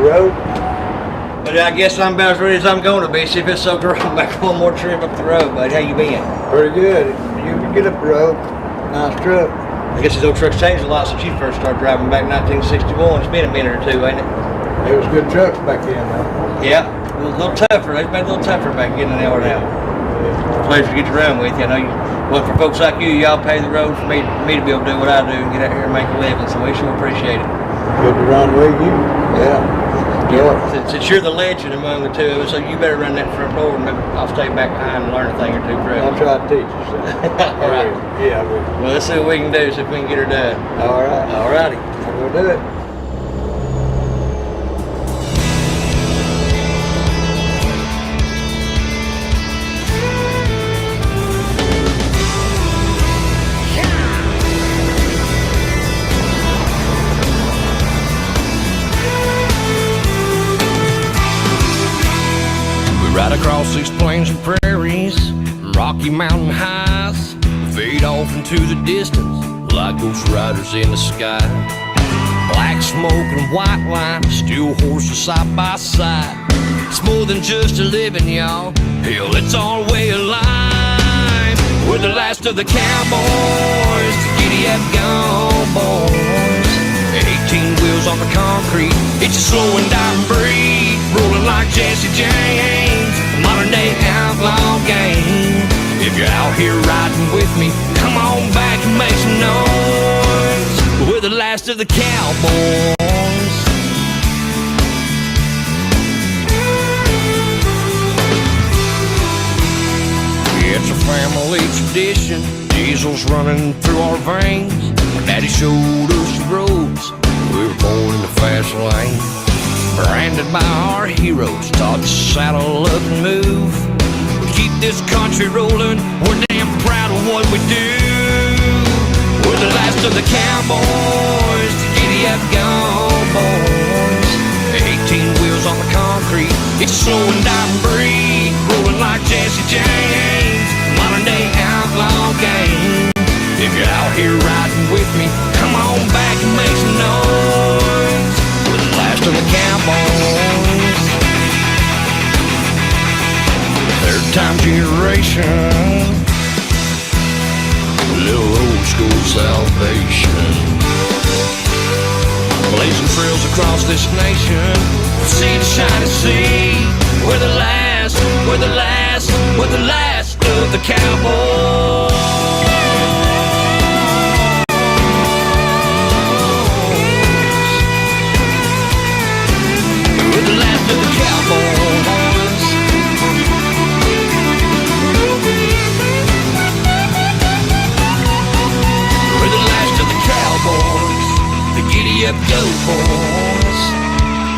road? But I guess I'm about as ready as I'm going to be. See if it's so dry, I'm back one more trip up the road, bud. How you been? Pretty good. You can get up the road. Nice truck. I guess these old trucks changed a lot since you first started driving back in 1961. It's been a minute or two, ain't it? It was good trucks back then, though. Yeah, a little tougher. They've made it a little tougher back in than they are now. Pleasure to get to run with you. I know you, well, for folks like you, y'all pay the road for me to be able to do what I do and get out here and make a living, so we sure appreciate it. Good to run with you. Yeah. Since you're the legend among the two of us, so you better run that front door and maybe I'll stay back behind and learn a thing or two from you. I'll try to teach you something. All right. Yeah, I will. Well, let's see what we can do, see if we can get her done. All right. All righty. We'll do it. Right across these plains and prairies, Rocky Mountain highs, fade off into the distance like ghost riders in the sky. Black smoke and white line, steel horses side by side. It's more than just a living, y'all. Hell, it's our way of life. We're the last of the cowboys, the giddy up gone boys. 18 wheels on the concrete, it's a slow and dying breed, rolling like Jesse James, modern day outlaw gang. If you're out here riding with me, come on back and make some noise. We're the last of the cowboys. It's a family tradition, diesel's running through our veins. My daddy showed us the roads, we were born in the fast lane. Branded by our heroes, taught to saddle up and move. We keep this country rolling, we're damn proud of what we do. We're the last of the cowboys, the giddy up gone boys. 18 wheels on the concrete, it's a slow and dying breed, rolling like Jesse James, modern day outlaw gang. If you're out here riding with me, come on back and make some noise. We're the last of the cowboys. Third time generation, a little old school salvation. Blazing trails across this nation, sea to shining sea. We're the last, we're the last, we're the last of the cowboys. We're the last of the cowboys. We're the last of the cowboys, the giddy up go boys.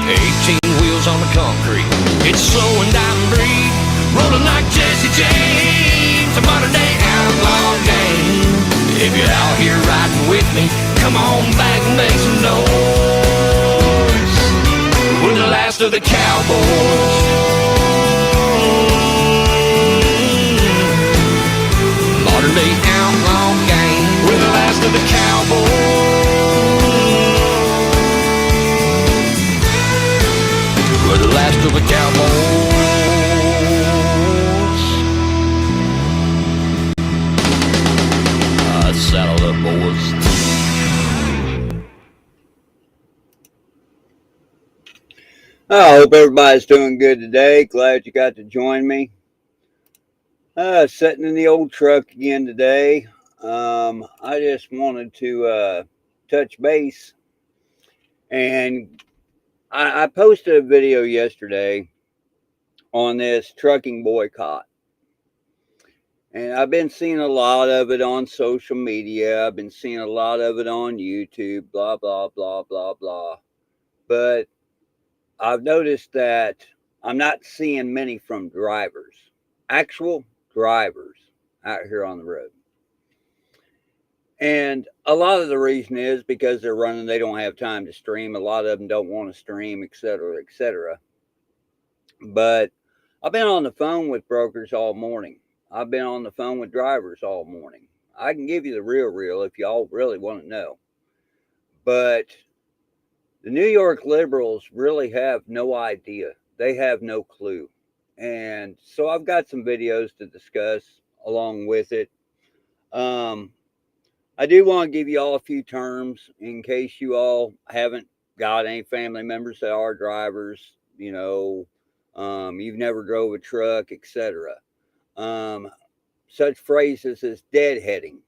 18 wheels on the concrete, it's slow and dying breed, rolling like Jesse James, a modern day outlaw gang. If you're out here riding with me, come on back and make some noise. We're the last of the cowboys. Modern day outlaw gang. We're the last of the cowboys. We're the last of the cowboys. Saddle up, boys. I hope everybody's doing good today. Glad you got to join me. Sitting in the old truck again today. I just wanted to touch base. And I posted a video yesterday on this trucking boycott. And I've been seeing a lot of it on social media. I've been seeing a lot of it on YouTube, blah, blah, blah, blah, blah. But I've noticed that I'm not seeing many from drivers, actual drivers out here on the road. And a lot of the reason is because they're running, they don't have time to stream. A lot of them don't want to stream, et cetera, et cetera. But I've been on the phone with brokers all morning. I've been on the phone with drivers all morning. I can give you the real if y'all really want to know. But The New York liberals really have no idea. They have no clue. And so I've got some videos to discuss along with it. Um, I do want to give you all a few terms in case you all haven't got any family members that are drivers, you've never drove a truck, etc. Um, Such phrases as deadheading.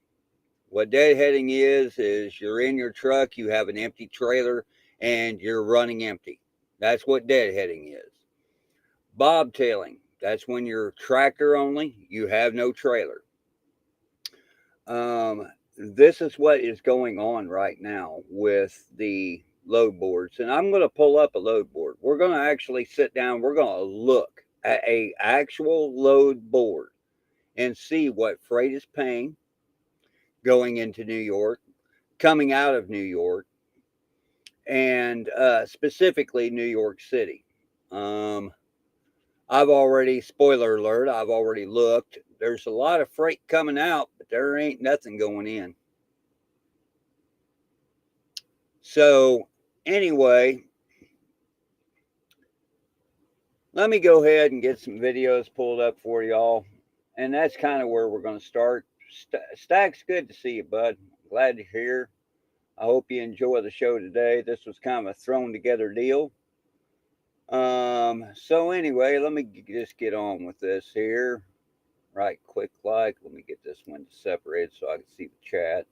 What deadheading is you're in your truck, you have an empty trailer, and you're running empty. That's what deadheading is. Bobtailing. That's when you're tractor only, you have no trailer. This is what is going on right now with the load boards. And I'm going to pull up a load board. We're going to actually sit down. We're going to look at a actual load board and see what freight is paying going into New York, coming out of New York, and specifically New York City. I've already, spoiler alert, I've already looked. There's a lot of freight coming out, but there ain't nothing going in. So anyway, let me go ahead and get some videos pulled up for y'all. And that's kind of where we're going to start. Stack's, good to see you, bud. Glad to hear. I hope you enjoy the show today. This was kind of a thrown together deal. So anyway, let me just get on with this here. Right quick like. Let me get this one separated so I can see the chat.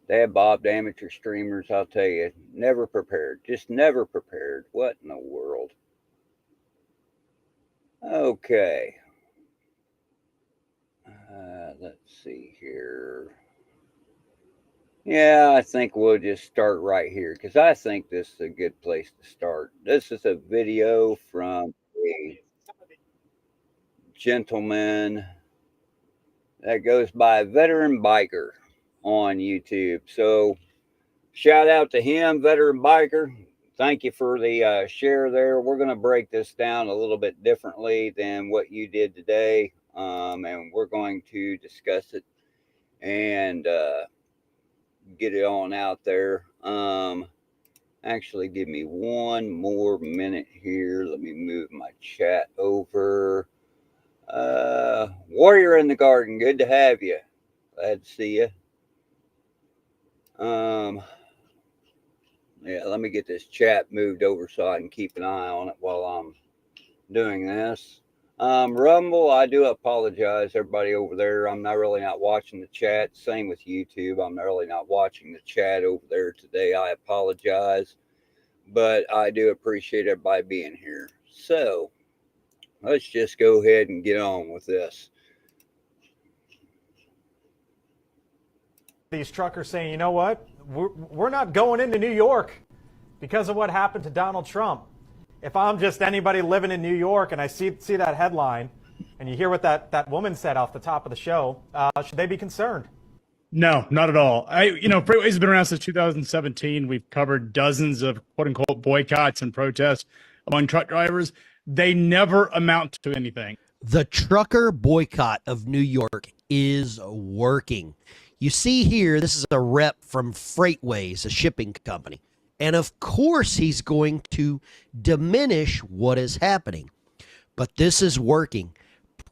They have Bob amateur streamers, I'll tell you. Never prepared. Just never prepared. What in the world? Okay. Let's see here. Yeah, I think we'll just start right here because I think this is a good place to start. This is a video from a gentleman that goes by Veteran Biker on YouTube. So shout out to him, Veteran Biker. Thank you for the share there. We're going to break this down a little bit differently than what you did today. And we're going to discuss it and get it on out there. Actually, give me one more minute here. Let me move my chat over. Warrior in the Garden, good to have you. Glad to see you. Yeah, let me get this chat moved over so I can keep an eye on it while I'm doing this. Rumble, I do apologize, everybody over there. I'm really not watching the chat. Same with YouTube. I'm really not watching the chat over there today. I apologize, but I do appreciate everybody being here. So let's just go ahead and get on with this. These truckers saying, you know what, we're not going into New York because of what happened to Donald Trump. If I'm just anybody living in New York and I see that headline and you hear what that woman said off the top of the show, should they be concerned? No, not at all. Freightways has been around since 2017. We've covered dozens of quote unquote boycotts and protests among truck drivers. They never amount to anything. The trucker boycott of New York is working. You see here, this is a rep from Freightways, a shipping company. And of course, he's going to diminish what is happening. But this is working.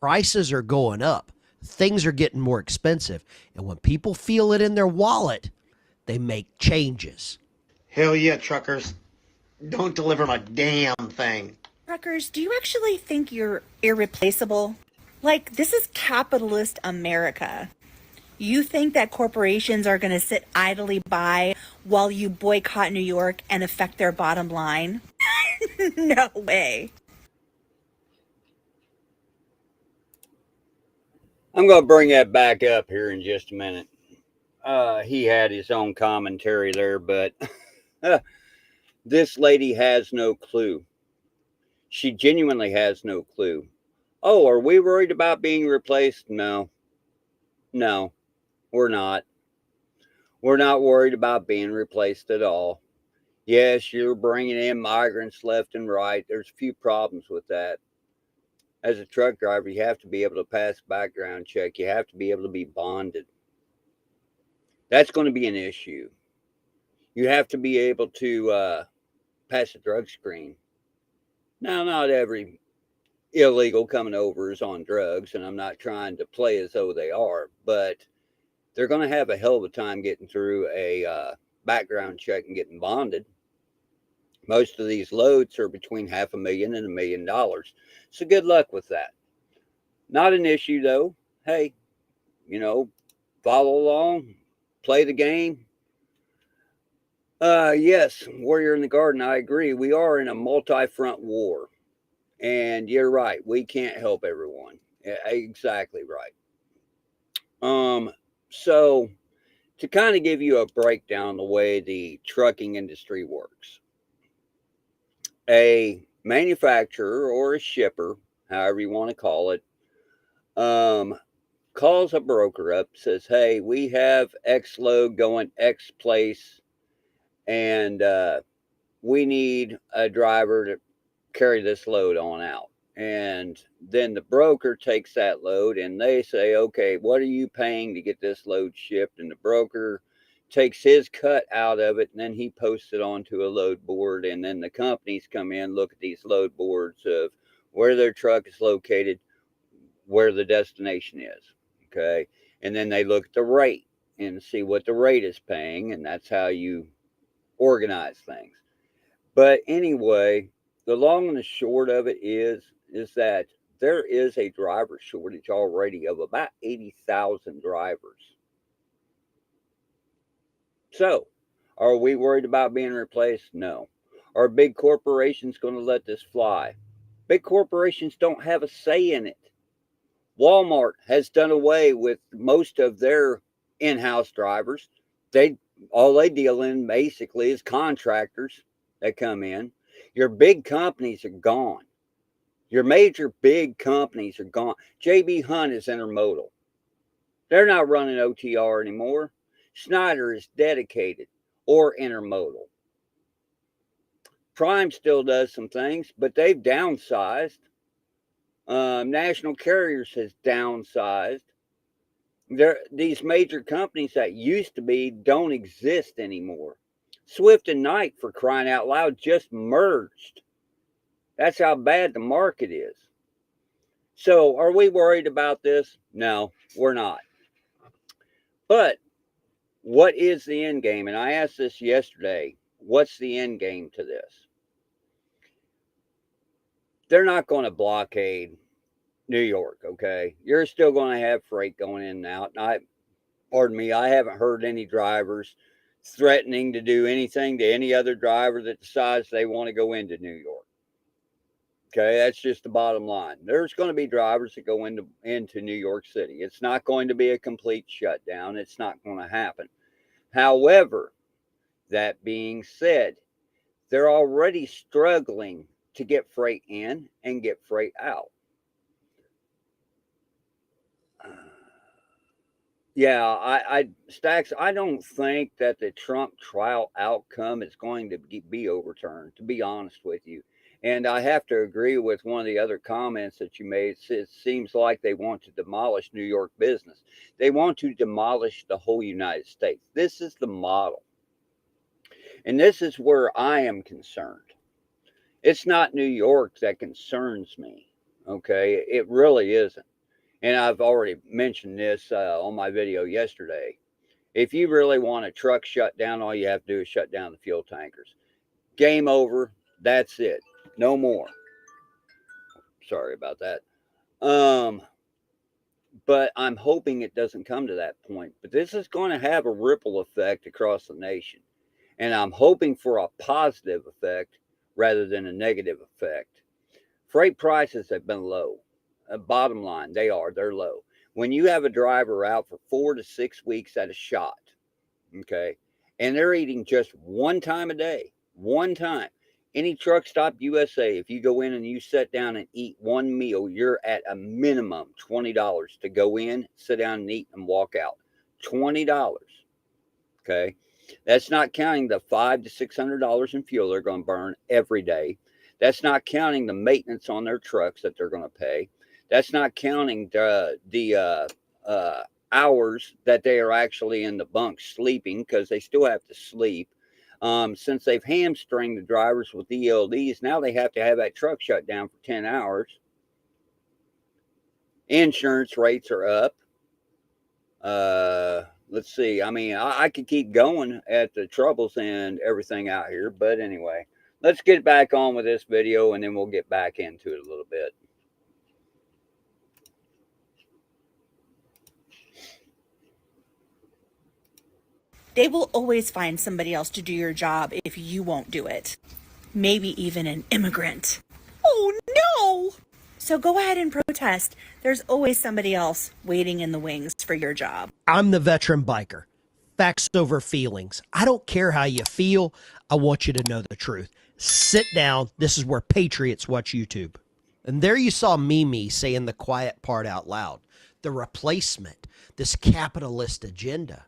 Prices are going up. Things are getting more expensive. And when people feel it in their wallet, they make changes. Hell yeah, truckers. Don't deliver my damn thing. Truckers, do you actually think you're irreplaceable? Like, this is capitalist America. You think that corporations are going to sit idly by while you boycott New York and affect their bottom line? No way. I'm going to bring that back up here in just a minute. He had his own commentary there, but this lady has no clue. She genuinely has no clue. Oh, are we worried about being replaced? No, we're not. We're not worried about being replaced at all. Yes, you're bringing in migrants left and right. There's a few problems with that. as a truck driver, you have to be able to pass a background check. You have to be able to be bonded. That's going to be an issue. You have to be able to pass a drug screen. Now, not every illegal coming over is on drugs, and I'm not trying to play as though they are, but they're going to have a hell of a time getting through a background check and getting bonded. Most of these loads are between $500,000 and $1 million. So good luck with that. Not an issue though. Hey, follow along, play the game. Yes, Warrior in the Garden, I agree. We are in a multi-front war. And you're right. We can't help everyone. Yeah, exactly right. So to kind of give you a breakdown the way the trucking industry works. A manufacturer or a shipper, however you want to call it, calls a broker up, says, hey, we have X load going X place, and we need a driver to carry this load on out. And then the broker takes that load and they say, okay, what are you paying to get this load shipped? And the broker takes his cut out of it, and then he posts it onto a load board. And then the companies come in, look at these load boards of where their truck is located, where the destination is. Okay. And then they look at the rate and see what the rate is paying. And that's how you organize things. But anyway, the long and the short of it is that there is a driver shortage already of about 80,000 drivers. So, are we worried about being replaced? No. Are big corporations going to let this fly? Big corporations don't have a say in it. Walmart has done away with most of their in-house drivers. All they deal in basically is contractors that come in. Your big companies are gone. Your major big companies are gone. JB Hunt is intermodal. They're not running OTR anymore. Schneider is dedicated or intermodal. Prime still does some things, but they've downsized. National Carriers has downsized. These major companies that used to be don't exist anymore. Swift and Knight, for crying out loud, just merged. That's how bad the market is. So are we worried about this? No, we're not. But what is the end game? And I asked this yesterday. What's the end game to this? They're not going to blockade New York, okay? You're still going to have freight going in and out. And I haven't heard any drivers threatening to do anything to any other driver that decides they want to go into New York. Okay, that's just the bottom line. There's going to be drivers that go into New York City. It's not going to be a complete shutdown. It's not going to happen. However, that being said, they're already struggling to get freight in and get freight out. Yeah, Stacks, I don't think that the Trump trial outcome is going to be overturned, to be honest with you. And I have to agree with one of the other comments that you made. It seems like they want to demolish New York business. They want to demolish the whole United States. This is the model. And this is where I am concerned. It's not New York that concerns me. Okay, it really isn't. And I've already mentioned this on my video yesterday. If you really want a truck shut down, all you have to do is shut down the fuel tankers. Game over. That's it. No more. Sorry about that. But I'm hoping it doesn't come to that point. But this is going to have a ripple effect across the nation. And I'm hoping for a positive effect rather than a negative effect. Freight prices have been low. Bottom line, they're low. When you have a driver out for 4 to 6 weeks at a shot, okay, and they're eating just one time a day, one time. Any truck stop USA, if you go in and you sit down and eat one meal, you're at a minimum $20 to go in, sit down and eat and walk out. $20. Okay. That's not counting the $500 to $600 in fuel they're going to burn every day. That's not counting the maintenance on their trucks that they're going to pay. That's not counting the hours that they are actually in the bunk sleeping, because they still have to sleep. Since they've hamstringed the drivers with ELDs, now they have to have that truck shut down for 10 hours. Insurance rates are up. Let's see. I mean, I could keep going at the troubles and everything out here, but anyway, let's get back on with this video, and then we'll get back into it a little bit. They will always find somebody else to do your job if you won't do it. Maybe even an immigrant. Oh no! So go ahead and protest. There's always somebody else waiting in the wings for your job. I'm the veteran biker. Facts over feelings. I don't care how you feel. I want you to know the truth. Sit down. This is where patriots watch YouTube. And there you saw Mimi saying the quiet part out loud. The replacement, this capitalist agenda,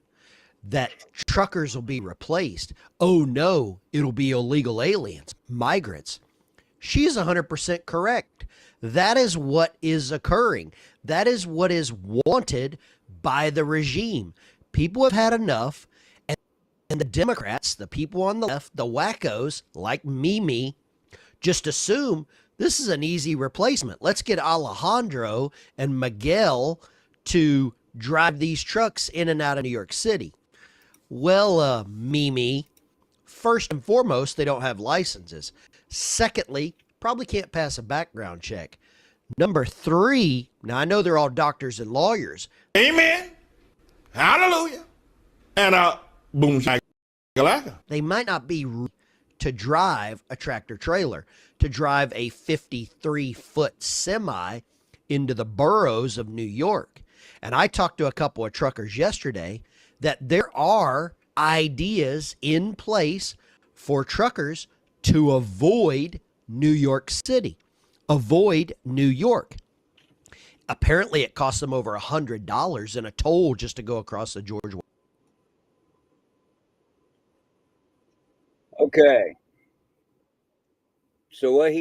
that truckers will be replaced. Oh no, it'll be illegal aliens, migrants. She's 100% correct. That is what is occurring. That is what is wanted by the regime. People have had enough, and the Democrats, the people on the left, the wackos like Mimi, just assume this is an easy replacement. Let's get Alejandro and Miguel to drive these trucks in and out of New York City. Well, Mimi, first and foremost, they don't have licenses. Secondly, probably can't pass a background check. Number three, now I know they're all doctors and lawyers. Amen. Hallelujah. And boom, shakalaka. They might not be to drive a tractor trailer, to drive a 53-foot semi into the boroughs of New York. And I talked to a couple of truckers yesterday that there are ideas in place for truckers to avoid New York City, avoid New York. Apparently, it costs them over $100 in a toll just to go across the George. Okay. So what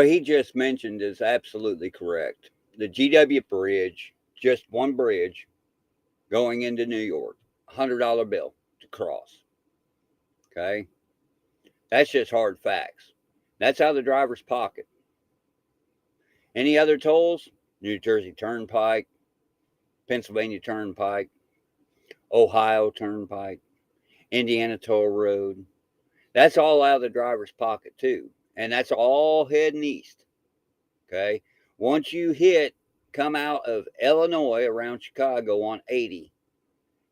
he just mentioned is absolutely correct. The GW Bridge, just one bridge going into New York, $100 bill to cross. Okay. That's just hard facts. That's out of the driver's pocket. Any other tolls? New Jersey Turnpike, Pennsylvania Turnpike, Ohio Turnpike, Indiana Toll Road. That's all out of the driver's pocket too. And that's all heading east. Okay. Once you come out of Illinois around Chicago on 80,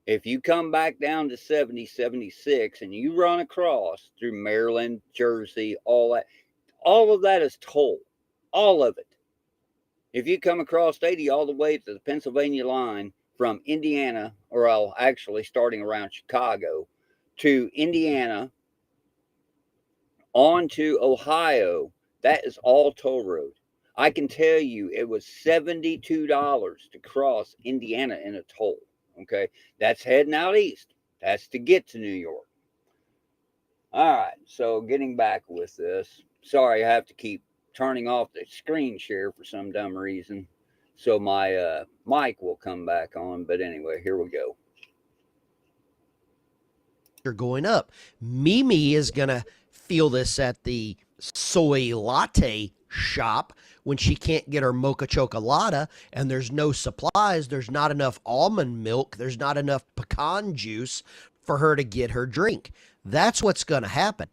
if you come back down to 70, 76, and you run across through Maryland, Jersey, all of that is toll. All of it. If you come across 80 all the way to the Pennsylvania line from Indiana, or actually starting around Chicago, to Indiana, on to Ohio, that is all toll road. I can tell you it was $72 to cross Indiana in a toll. Okay, that's heading out east. That's to get to New York. All right, so getting back with this. Sorry, I have to keep turning off the screen share for some dumb reason, so my mic will come back on. But anyway, here we go. You're going up. Mimi is going to feel this at the soy latte shop when she can't get her mocha chocolata and there's no supplies. There's not enough almond milk. There's not enough pecan juice for her to get her drink. That's what's going to happen.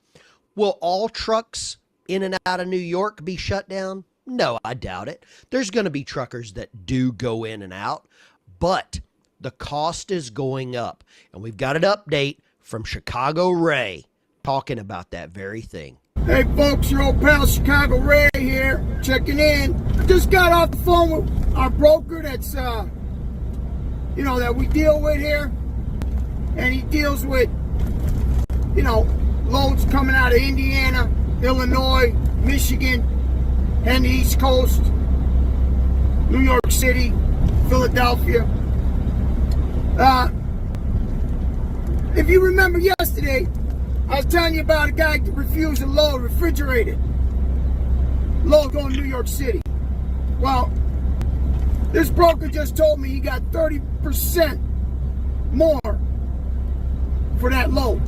Will all trucks in and out of New York be shut down? No, I doubt it. There's going to be truckers that do go in and out, but the cost is going up. And we've got an update from Chicago Ray talking about that very thing. Hey folks, your old pal Chicago Ray here, checking in. I just got off the phone with our broker that's, that we deal with here. And he deals with, loads coming out of Indiana, Illinois, Michigan, and the East Coast, New York City, Philadelphia. If you remember yesterday, I was telling you about a guy that refused to load refrigerated. Load going to New York City. Well, this broker just told me he got 30% more for that load.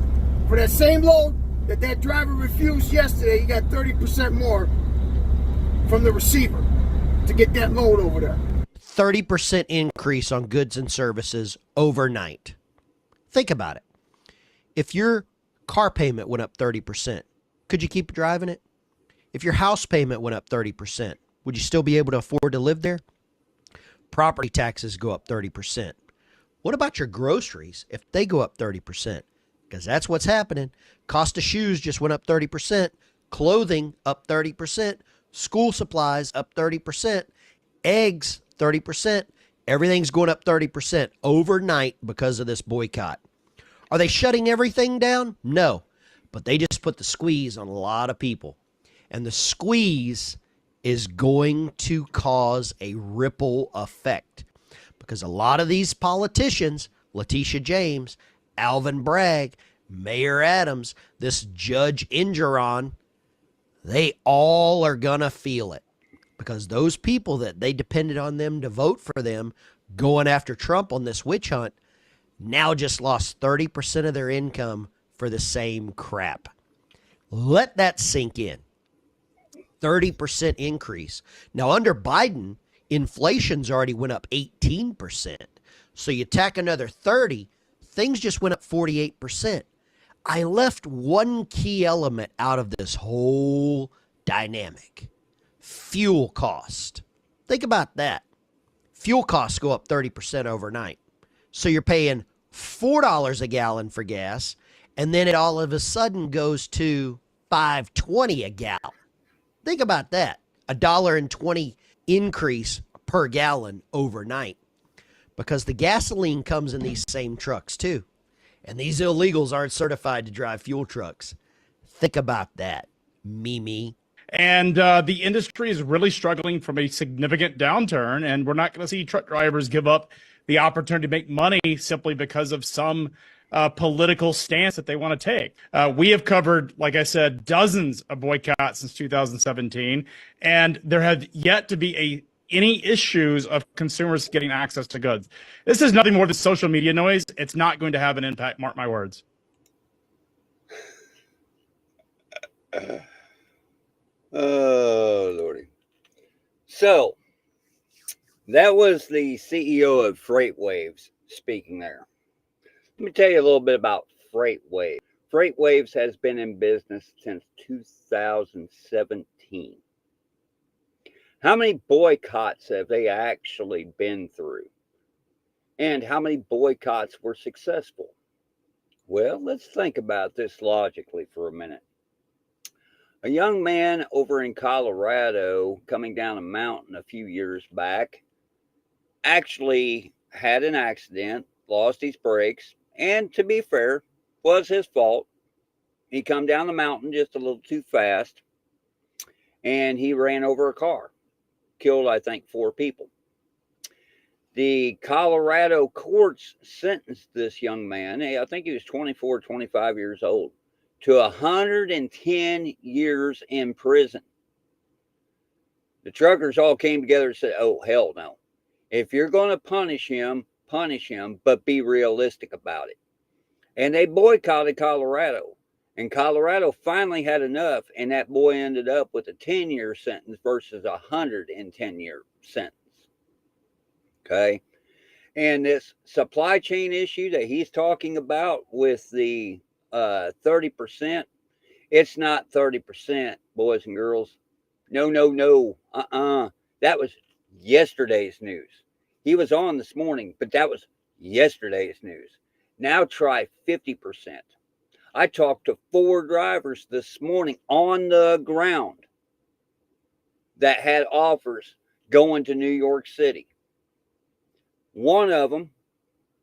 For that same load that driver refused yesterday, he got 30% more from the receiver to get that load over there. 30% increase on goods and services overnight. Think about it. If your car payment went up 30%, could you keep driving it? If your house payment went up 30%, would you still be able to afford to live there? Property taxes go up 30%. What about your groceries if they go up 30%? Because that's what's happening. Cost of shoes just went up 30%. Clothing up 30%. School supplies up 30%. Eggs 30%. Everything's going up 30% overnight because of this boycott. Are they shutting everything down? No. But they just put the squeeze on a lot of people. And the squeeze is going to cause a ripple effect. Because a lot of these politicians, Letitia James, Alvin Bragg, Mayor Adams, this Judge Engeron, they all are going to feel it. Because those people that they depended on them to vote for them going after Trump on this witch hunt now just lost 30% of their income for the same crap. Let that sink in. 30% increase. Now, under Biden, inflation's already went up 18%. So you tack another 30, things just went up 48%. I left one key element out of this whole dynamic. Fuel cost. Think about that. Fuel costs go up 30% overnight. So you're paying $4 a gallon for gas, and then it all of a sudden goes to $5.20 a gallon. Think about that. $1.20 increase per gallon overnight. Because the gasoline comes in these same trucks too. And these illegals aren't certified to drive fuel trucks. Think about that, Mimi. And the industry is really struggling from a significant downturn, and we're not going to see truck drivers give up the opportunity to make money simply because of some political stance that they want to take. We have covered, like I said, dozens of boycotts since 2017, and there have yet to be any issues of consumers getting access to goods. This is nothing more than social media noise. It's not going to have an impact, mark my words. Oh, Lordy. So, that was the CEO of FreightWaves speaking there. Let me tell you a little bit about FreightWaves. FreightWaves has been in business since 2017. How many boycotts have they actually been through? And how many boycotts were successful? Well, let's think about this logically for a minute. A young man over in Colorado coming down a mountain a few years back actually had an accident, lost his brakes, and to be fair, was his fault. He come down the mountain just a little too fast, and he ran over a car. Killed, I think, 4 people. The Colorado courts sentenced this young man, I think he was 24, 25 years old, to 110 years in prison. The truckers all came together and said, oh, hell no. If you're going to punish him, but be realistic about it. And they boycotted Colorado. And Colorado finally had enough, and that boy ended up with a 10-year sentence versus a 110-year sentence. Okay? And this supply chain issue that he's talking about with the 30%, it's not 30%, boys and girls. No. That was yesterday's news. He was on this morning, but that was yesterday's news. Now try 50%. I talked to 4 drivers this morning on the ground that had offers going to New York City. One of them,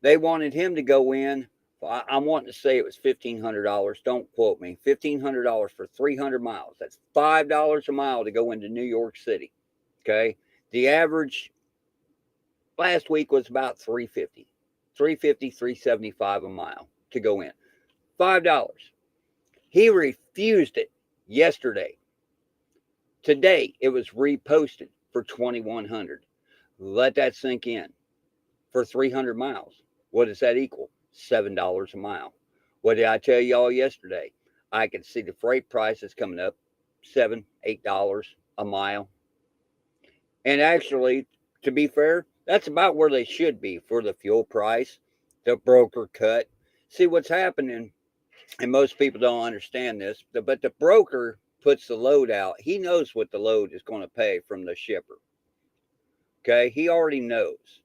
they wanted him to go in. I'm wanting to say it was $1,500. Don't quote me. $1,500 for 300 miles. That's $5 a mile to go into New York City. Okay. The average last week was about $350, $375 a mile to go in. $5. He refused it yesterday. Today, it was reposted for $2,100. Let that sink in. For 300 miles. What does that equal? $7 a mile. What did I tell y'all yesterday? I could see the freight prices coming up $7, $8 a mile. And actually, to be fair, that's about where they should be for the fuel price, the broker cut. See what's happening, and most people don't understand this, but the broker puts the load out. He knows what the load is going to pay from the shipper. Okay, he already knows.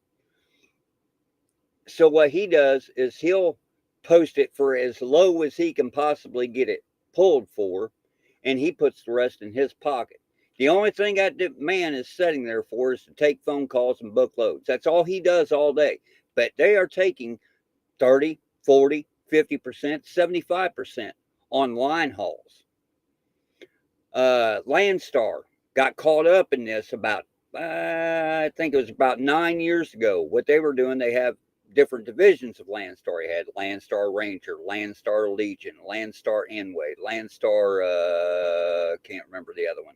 So what he does is he'll post it for as low as he can possibly get it pulled for, and he puts the rest in his pocket. The only thing that man is sitting there for is to take phone calls and book loads. That's all he does all day. But they are taking 30, 40, 50%, 75% on line hauls. Landstar got caught up in this about, I think it was about 9 years ago. What they were doing, they have different divisions of Landstar. You had Landstar Ranger, Landstar Legion, Landstar Enway, Landstar, can't remember the other one.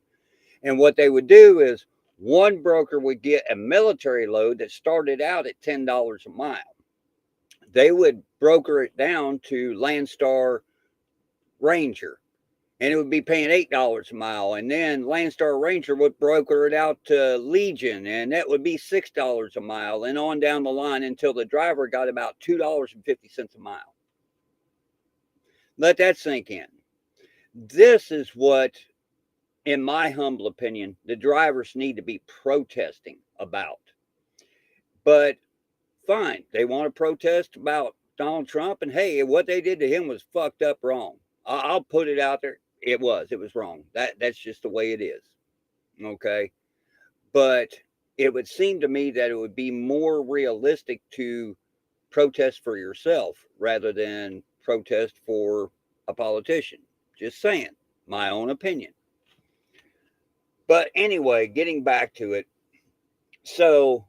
And what they would do is one broker would get a military load that started out at $10 a mile. They would broker it down to Landstar Ranger, and it would be paying $8 a mile. And then Landstar Ranger would broker it out to Legion, and that would be $6 a mile, and on down the line until the driver got about $2.50 a mile. Let that sink in. This is what, in my humble opinion, the drivers need to be protesting about. But fine, they want to protest about Donald Trump, and hey, what they did to him was fucked up wrong. I'll put it out there. It was wrong. That's just the way it is. Okay. But it would seem to me that it would be more realistic to protest for yourself rather than protest for a politician. Just saying, my own opinion. But anyway, getting back to it. So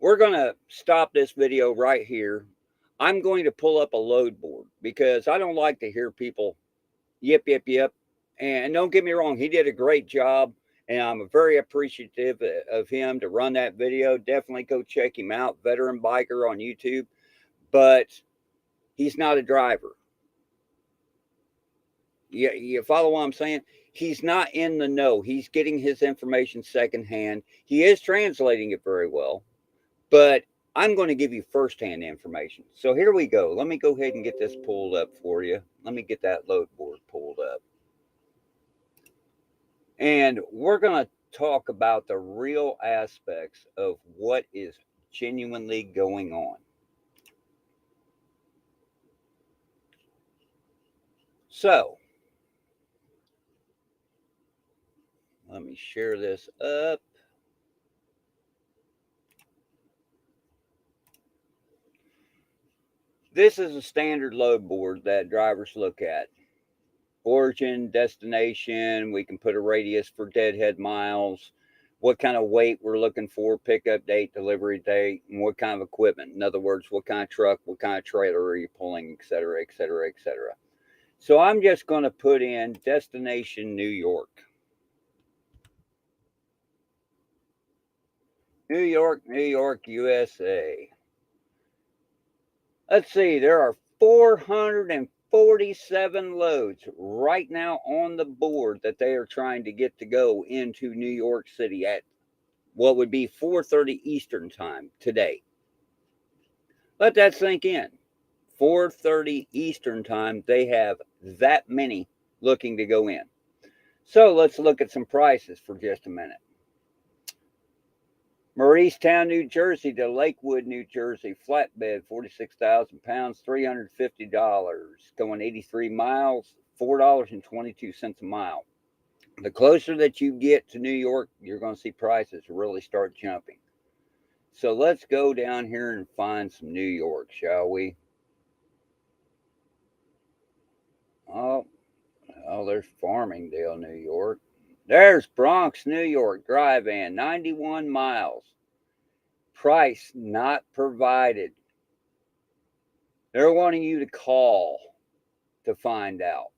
we're going to stop this video right here. I'm going to pull up a load board because I don't like to hear people yip, yip, yip. And don't get me wrong, he did a great job. And I'm very appreciative of him to run that video. Definitely go check him out, Veteran Biker on YouTube. But he's not a driver. You follow what I'm saying? He's not in the know. He's getting his information secondhand. He is translating it very well. But I'm going to give you firsthand information. So here we go. Let me go ahead and get this pulled up for you. Let me get that load board pulled up. And we're going to talk about the real aspects of what is genuinely going on. So, let me share this up. This is a standard load board that drivers look at. Origin, destination, we can put a radius for deadhead miles, what kind of weight we're looking for, pickup date, delivery date, and what kind of equipment. In other words, what kind of truck, what kind of trailer are you pulling, et cetera, et cetera, et cetera. So I'm just going to put in destination New York. New York, New York, USA. Let's see, there are 447 loads right now on the board that they are trying to get to go into New York City at what would be 4:30 Eastern time today. Let that sink in. 4:30 Eastern time, they have that many looking to go in. So let's look at some prices for just a minute. Mauricetown, New Jersey to Lakewood, New Jersey, flatbed, 46,000 pounds, $350, going 83 miles, $4.22 a mile. The closer that you get to New York, you're going to see prices really start jumping. So let's go down here and find some New York, shall we? Oh, there's Farmingdale, New York. There's Bronx, New York, dry van, 91 miles. Price not provided. They're wanting you to call to find out.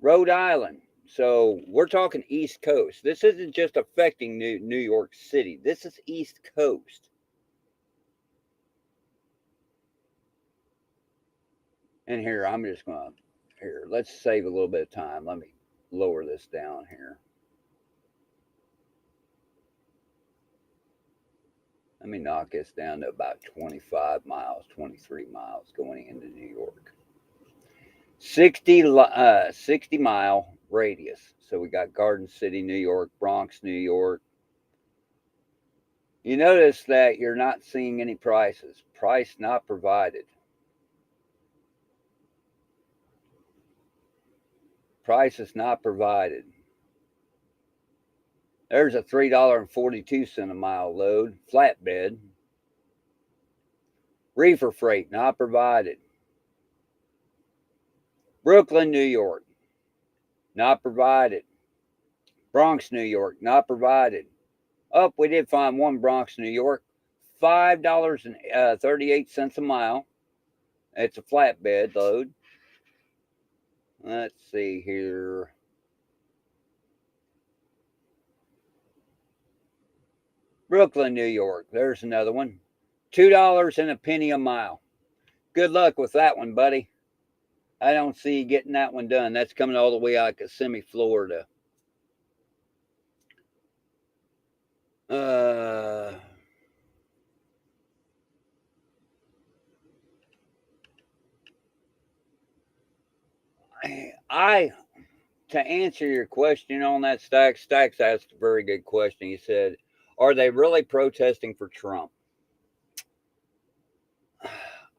Rhode Island. So we're talking East Coast. This isn't just affecting New York City. This is East Coast. And here, I'm just going to, here, let's save a little bit of time. Let me lower this down here. Let me knock this down to about 25 miles, 23 miles going into New York. 60 mile radius. So we got Garden City, New York, Bronx, New York. You notice that you're not seeing any prices. Price not provided. Price is not provided. There's a $3.42 a mile load, flatbed. Reefer freight not provided. Brooklyn, New York, not provided. Bronx, New York, not provided. Oh, we did find one Bronx, New York, $5.38 a mile. It's a flatbed load. Let's see here. Brooklyn, New York. There's another one. $2 and a penny a mile. Good luck with that one, buddy. I don't see you getting that one done. That's coming all the way out of Kissimmee, Florida. To answer your question on that, Stacks asked a very good question. He said, are they really protesting for Trump?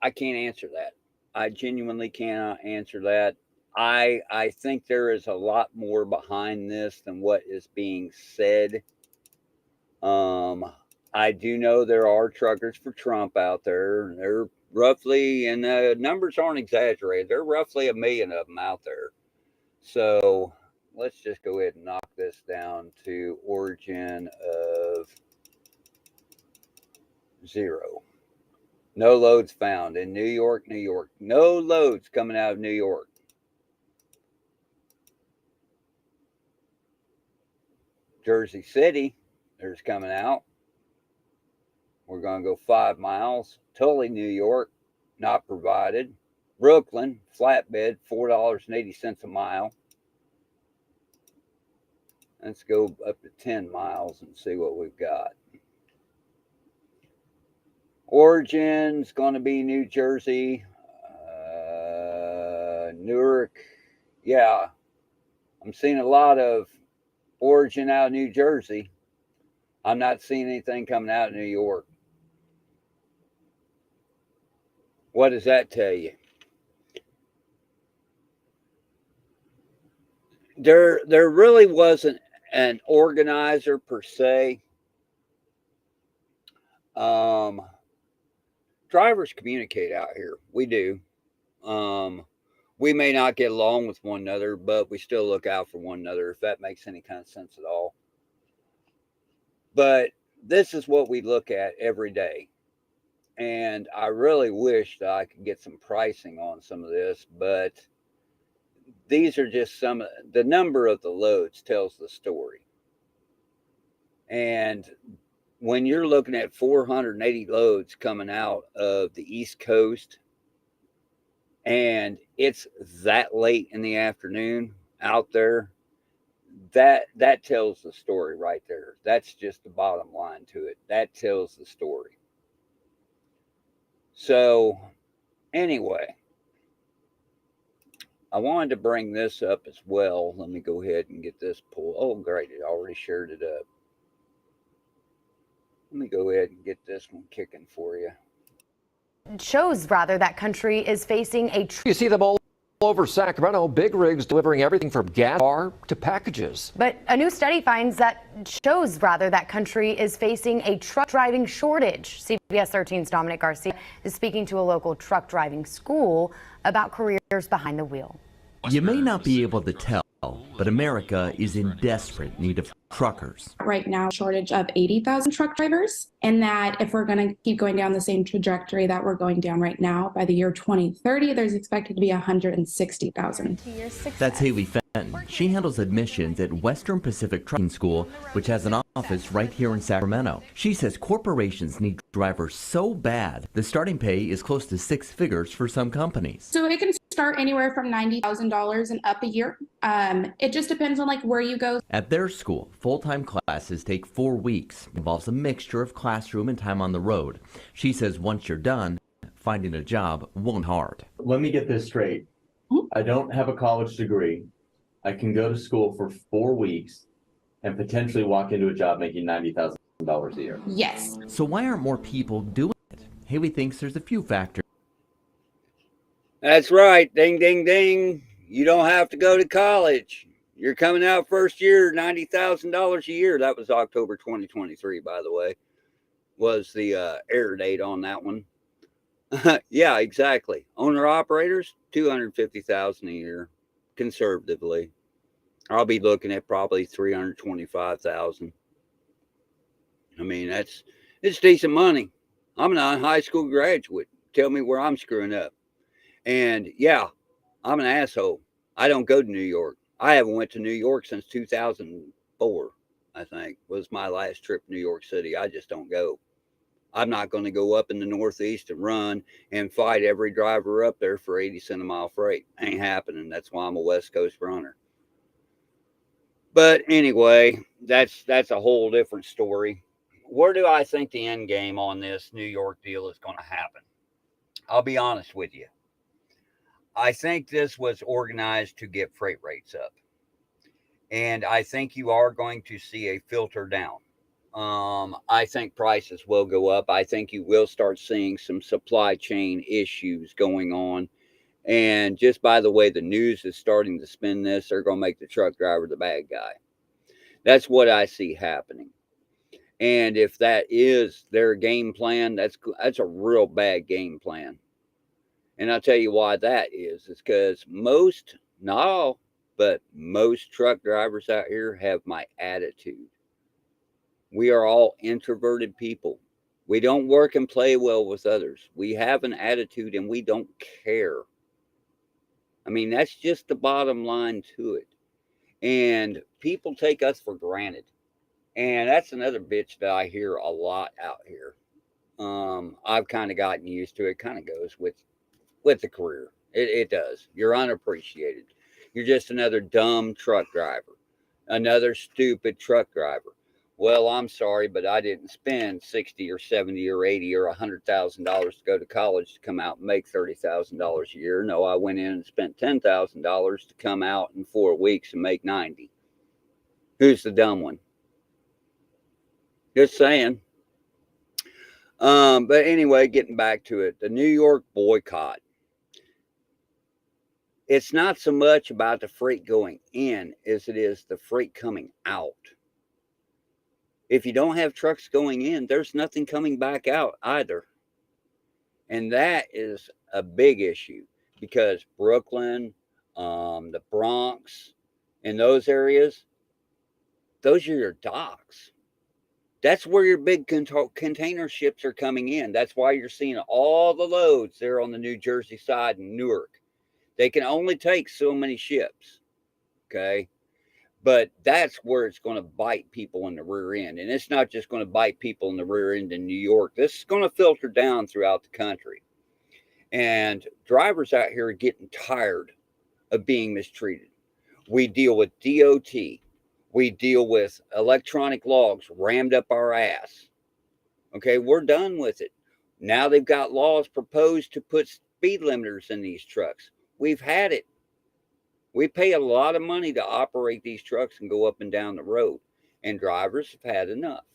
I can't answer that. I genuinely cannot answer that. I think there is a lot more behind this than what is being said. I do know there are truckers for Trump out there. They're roughly, and the numbers aren't exaggerated, there are roughly 1 million of them out there. So let's just go ahead and knock this down to origin of 0. No loads found in New York, New York. No loads coming out of New York. Jersey City, there's coming out. We're going to go 5 miles. Tully, New York, not provided. Brooklyn, flatbed, $4.80 a mile. Let's go up to 10 miles and see what we've got. Origin's going to be New Jersey, Newark. Yeah, I'm seeing a lot of origin out of New Jersey. I'm not seeing anything coming out of New York. What does that tell you? There really wasn't an organizer per se. Drivers communicate out here. We do. We may not get along with one another, but we still look out for one another, if that makes any kind of sense at all. But this is what we look at every day. And I really wish that I could get some pricing on some of this, but these are just some, the number of the loads tells the story. And when you're looking at 480 loads coming out of the East Coast, and it's that late in the afternoon out there, that tells the story right there. That's just the bottom line to it. That tells the story. So anyway, I wanted to bring this up as well. Let me go ahead and get this pulled. Oh, great. It already shared it up. Let me go ahead and get this one kicking for you. Shows, rather, that country is facing a... You see them all over Sacramento, big rigs delivering everything from gas bar to packages. But a new study finds that shows, rather, that country is facing a truck driving shortage. CBS 13's Dominic Garcia is speaking to a local truck driving school about careers behind the wheel. You may not be able to tell, but America is in desperate need of truckers. Right now, shortage of 80,000 truck drivers, and that if we're going to keep going down the same trajectory that we're going down right now, by the year 2030, there's expected to be 160,000. That's Haley She handles admissions at Western Pacific Trucking School, which has an office right here in Sacramento. She says corporations need drivers so bad, the starting pay is close to 6 figures for some companies. So it can start anywhere from $90,000 and up a year. It just depends on like where you go. At their school, full-time classes take 4 weeks. It involves a mixture of classroom and time on the road. She says once you're done, finding a job won't be hard. Let me get this straight. I don't have a college degree. I can go to school for 4 weeks and potentially walk into a job making $90,000 a year. Yes. So why aren't more people doing it? Haley thinks there's a few factors. That's right. Ding, ding, ding. You don't have to go to college. You're coming out first year, $90,000 a year. That was October 2023, by the way, was the air date on that one. Yeah, exactly. Owner operators, $250,000 a year, conservatively. I'll be looking at probably $325,000. I mean, it's decent money. I'm a high school graduate. Tell me where I'm screwing up. And yeah, I'm an asshole. I don't go to New York. I haven't went to New York since 2004, I think, was my last trip to New York City. I just don't go. I'm not going to go up in the Northeast and run and fight every driver up there for 80 cent a mile freight. Ain't happening. That's why I'm a West Coast runner. But anyway, that's a whole different story. Where do I think the end game on this New York deal is going to happen? I'll be honest with you. I think this was organized to get freight rates up. And I think you are going to see a filter down. I think prices will go up. I think you will start seeing some supply chain issues going on. And just by the way the news is starting to spin this, they're going to make the truck driver the bad guy. That's what I see happening. And if that is their game plan, that's a real bad game plan. And I'll tell you why that is. It's because most, not all, but most truck drivers out here have my attitude. We are all introverted people. We don't work and play well with others. We have an attitude and we don't care. I mean, that's just the bottom line to it. And people take us for granted. And that's another bitch that I hear a lot out here. I've kind of gotten used to it. Kind of goes with the career. It does. You're unappreciated. You're just another dumb truck driver. Another stupid truck driver. Well, I'm sorry, but I didn't spend 60 or 70 or 80 or $100,000 to go to college to come out and make $30,000 a year. No, I went in and spent $10,000 to come out in 4 weeks and make 90. Who's the dumb one? Just saying. But anyway, getting back to it, the New York boycott. It's not so much about the freight going in as it is the freight coming out. If you don't have trucks going in, there's nothing coming back out either. And that is a big issue because Brooklyn, the Bronx, and those areas, those are your docks. That's where your big container ships are coming in. That's why you're seeing all the loads there on the New Jersey side in Newark. They can only take so many ships, okay? But that's where it's going to bite people in the rear end. And it's not just going to bite people in the rear end in New York. This is going to filter down throughout the country. And drivers out here are getting tired of being mistreated. We deal with DOT. We deal with electronic logs rammed up our ass. Okay, we're done with it. Now they've got laws proposed to put speed limiters in these trucks. We've had it. We pay a lot of money to operate these trucks and go up and down the road. And drivers have had enough.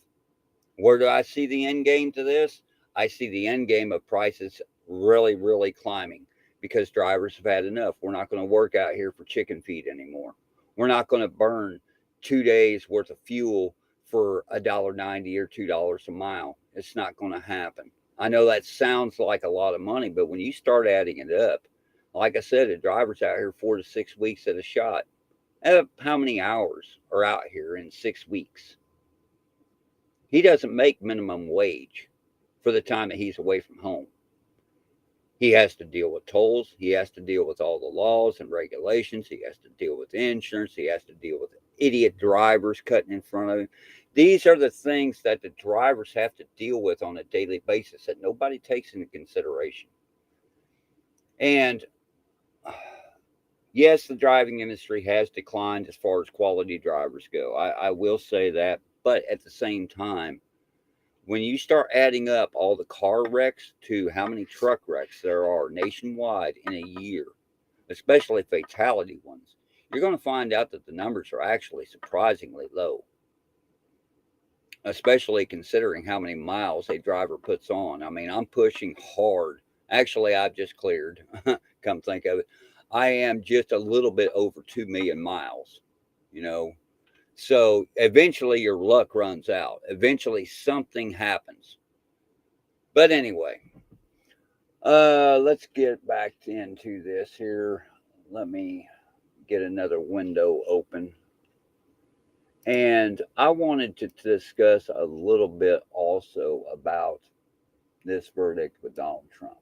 Where do I see the end game to this? I see the end game of prices really, really climbing because drivers have had enough. We're not going to work out here for chicken feed anymore. We're not going to burn 2 days worth of fuel for $1.90 or $2 a mile. It's not going to happen. I know that sounds like a lot of money, but when you start adding it up, like I said, the drivers out here 4 to 6 weeks at a shot. How many hours are out here in 6 weeks? He doesn't make minimum wage for the time that he's away from home. He has to deal with tolls. He has to deal with all the laws and regulations. He has to deal with insurance. He has to deal with idiot drivers cutting in front of him. These are the things that the drivers have to deal with on a daily basis that nobody takes into consideration. And yes, the driving industry has declined as far as quality drivers go. I will say that. But at the same time, when you start adding up all the car wrecks to how many truck wrecks there are nationwide in a year, especially fatality ones, you're going to find out that the numbers are actually surprisingly low, especially considering how many miles a driver puts on. I mean, I'm pushing hard. Actually, I've just cleared, come think of it. I am just a little bit over 2 million miles, you know. So eventually your luck runs out. Eventually something happens. But anyway, let's get back into this here. Let me get another window open. And I wanted to discuss a little bit also about this verdict with Donald Trump,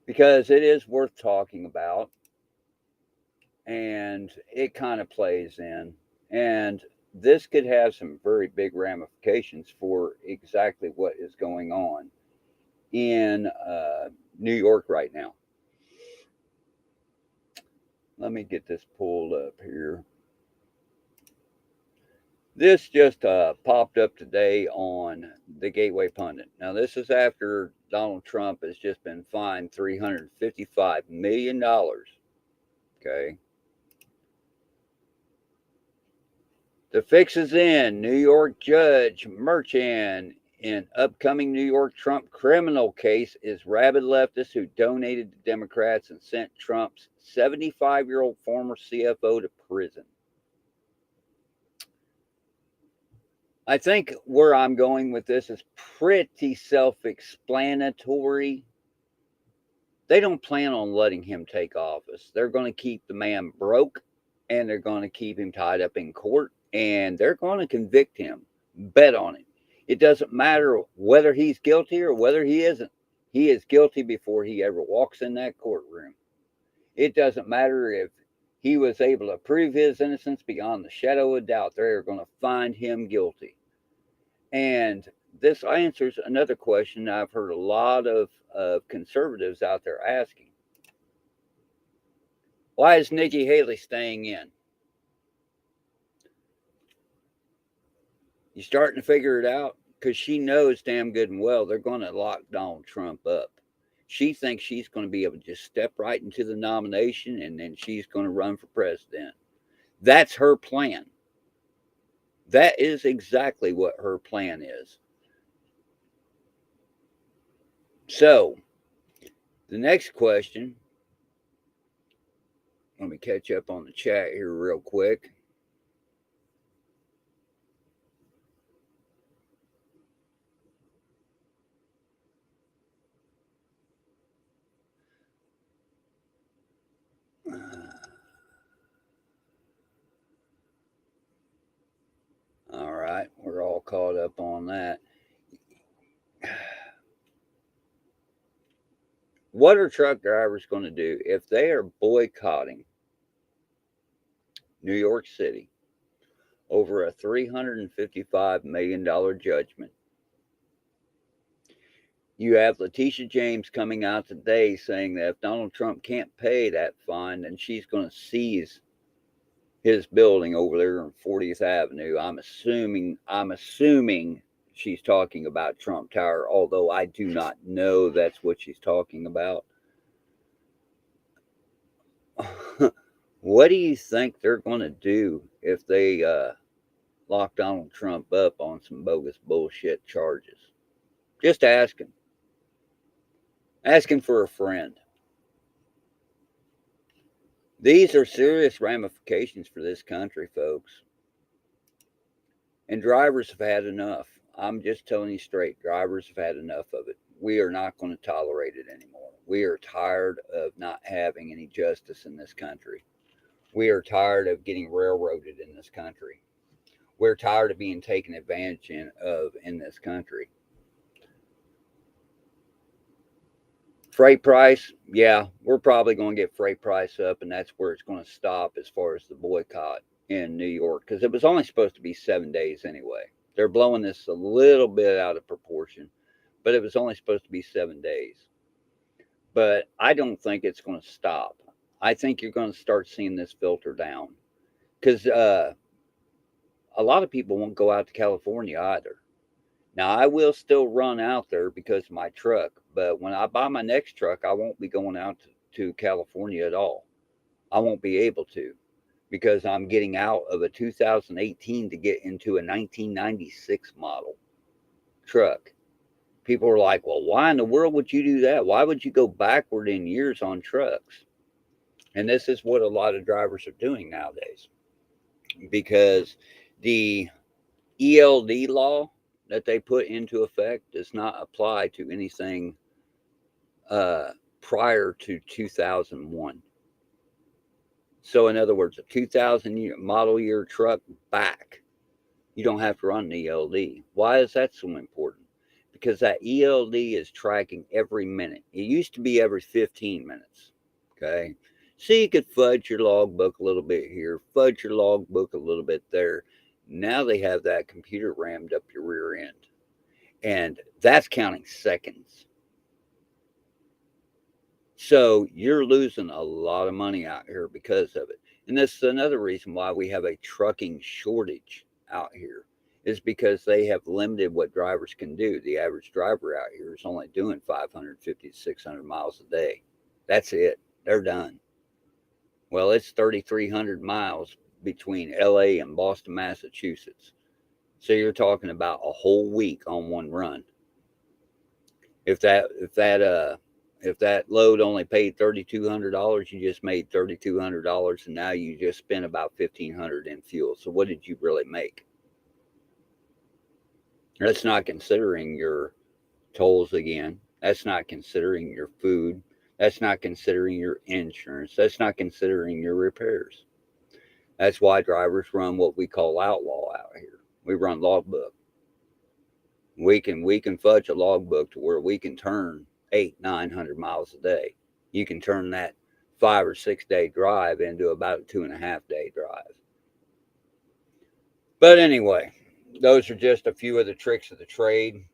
because it is worth talking about. And it kind of plays in. And this could have some very big ramifications for exactly what is going on in New York right now. Let me get this pulled up here. This just popped up today on the Gateway Pundit. Now, this is after Donald Trump has just been fined $355 million. Okay. The fix is in. New York Judge Merchan in upcoming New York Trump criminal case is rabid leftist who donated to Democrats and sent Trump's 75-year-old former CFO to prison. I think where I'm going with this is pretty self-explanatory. They don't plan on letting him take office. They're going to keep the man broke, and they're going to keep him tied up in court. And they're going to convict him. Bet on it. It doesn't matter whether he's guilty or whether he isn't. He is guilty before he ever walks in that courtroom. It doesn't matter if he was able to prove his innocence beyond the shadow of doubt. They're going to find him guilty. And this answers another question I've heard a lot of conservatives out there asking. Why is Nikki Haley staying in? You starting to figure it out? Because she knows damn good and well they're going to lock Donald Trump up. She thinks she's going to be able to just step right into the nomination and then she's going to run for president. That's her plan. That is exactly what her plan is. So, the next question, let me catch up on the chat here real quick. All right, we're all caught up on that. What are truck drivers going to do if they are boycotting New York City over a $355 million judgment? You have Letitia James coming out today saying that if Donald Trump can't pay that fine, then she's going to seize his building over there on 40th Avenue. I'm assuming she's talking about Trump Tower, although I do not know that's what she's talking about. What do you think they're going to do if they lock Donald Trump up on some bogus bullshit charges? Just asking. Asking for a friend. These are serious ramifications for this country, folks. And drivers have had enough. I'm just telling you straight, drivers have had enough of it. We are not going to tolerate it anymore. We are tired of not having any justice in this country. We are tired of getting railroaded in this country. We're tired of being taken advantage of in this country. Freight price, yeah, we're probably going to get freight price up, and that's where it's going to stop as far as the boycott in New York, because it was only supposed to be 7 days anyway. They're blowing this a little bit out of proportion, but it was only supposed to be 7 days. But I don't think it's going to stop. I think you're going to start seeing this filter down, because a lot of people won't go out to California either. Now, I will still run out there because of my truck, but when I buy my next truck, I won't be going out to California at all. I won't be able to, because I'm getting out of a 2018 to get into a 1996 model truck. People are like, well, why in the world would you do that? Why would you go backward in years on trucks? And this is what a lot of drivers are doing nowadays, because the ELD law that they put into effect does not apply to anything prior to 2001. So in other words, a 2000 model year truck back, you don't have to run an ELD. Why is that so important? Because that ELD is tracking every minute. It used to be every 15 minutes. Okay. So you could fudge your logbook a little bit here, fudge your logbook a little bit there. Now they have that computer rammed up your rear end, and that's counting seconds. So you're losing a lot of money out here because of it. And this is another reason why we have a trucking shortage out here, is because they have limited what drivers can do. The average driver out here is only doing 550 to 600 miles a day. That's it. They're done. Well, it's 3,300 miles between LA and Boston, Massachusetts. So you're talking about a whole week on one run. If that load only paid $3,200, you just made $3,200, and now you just spent about $1,500 in fuel. So what did you really make? That's not considering your tolls again. That's not considering your food. That's not considering your insurance. That's not considering your repairs. That's why drivers run what we call outlaw out here. We run logbook. We can fudge a logbook to where we can turn 800-900 miles a day. You can turn that 5 or 6 day drive into about a 2.5 day drive. But anyway, those are just a few of the tricks of the trade.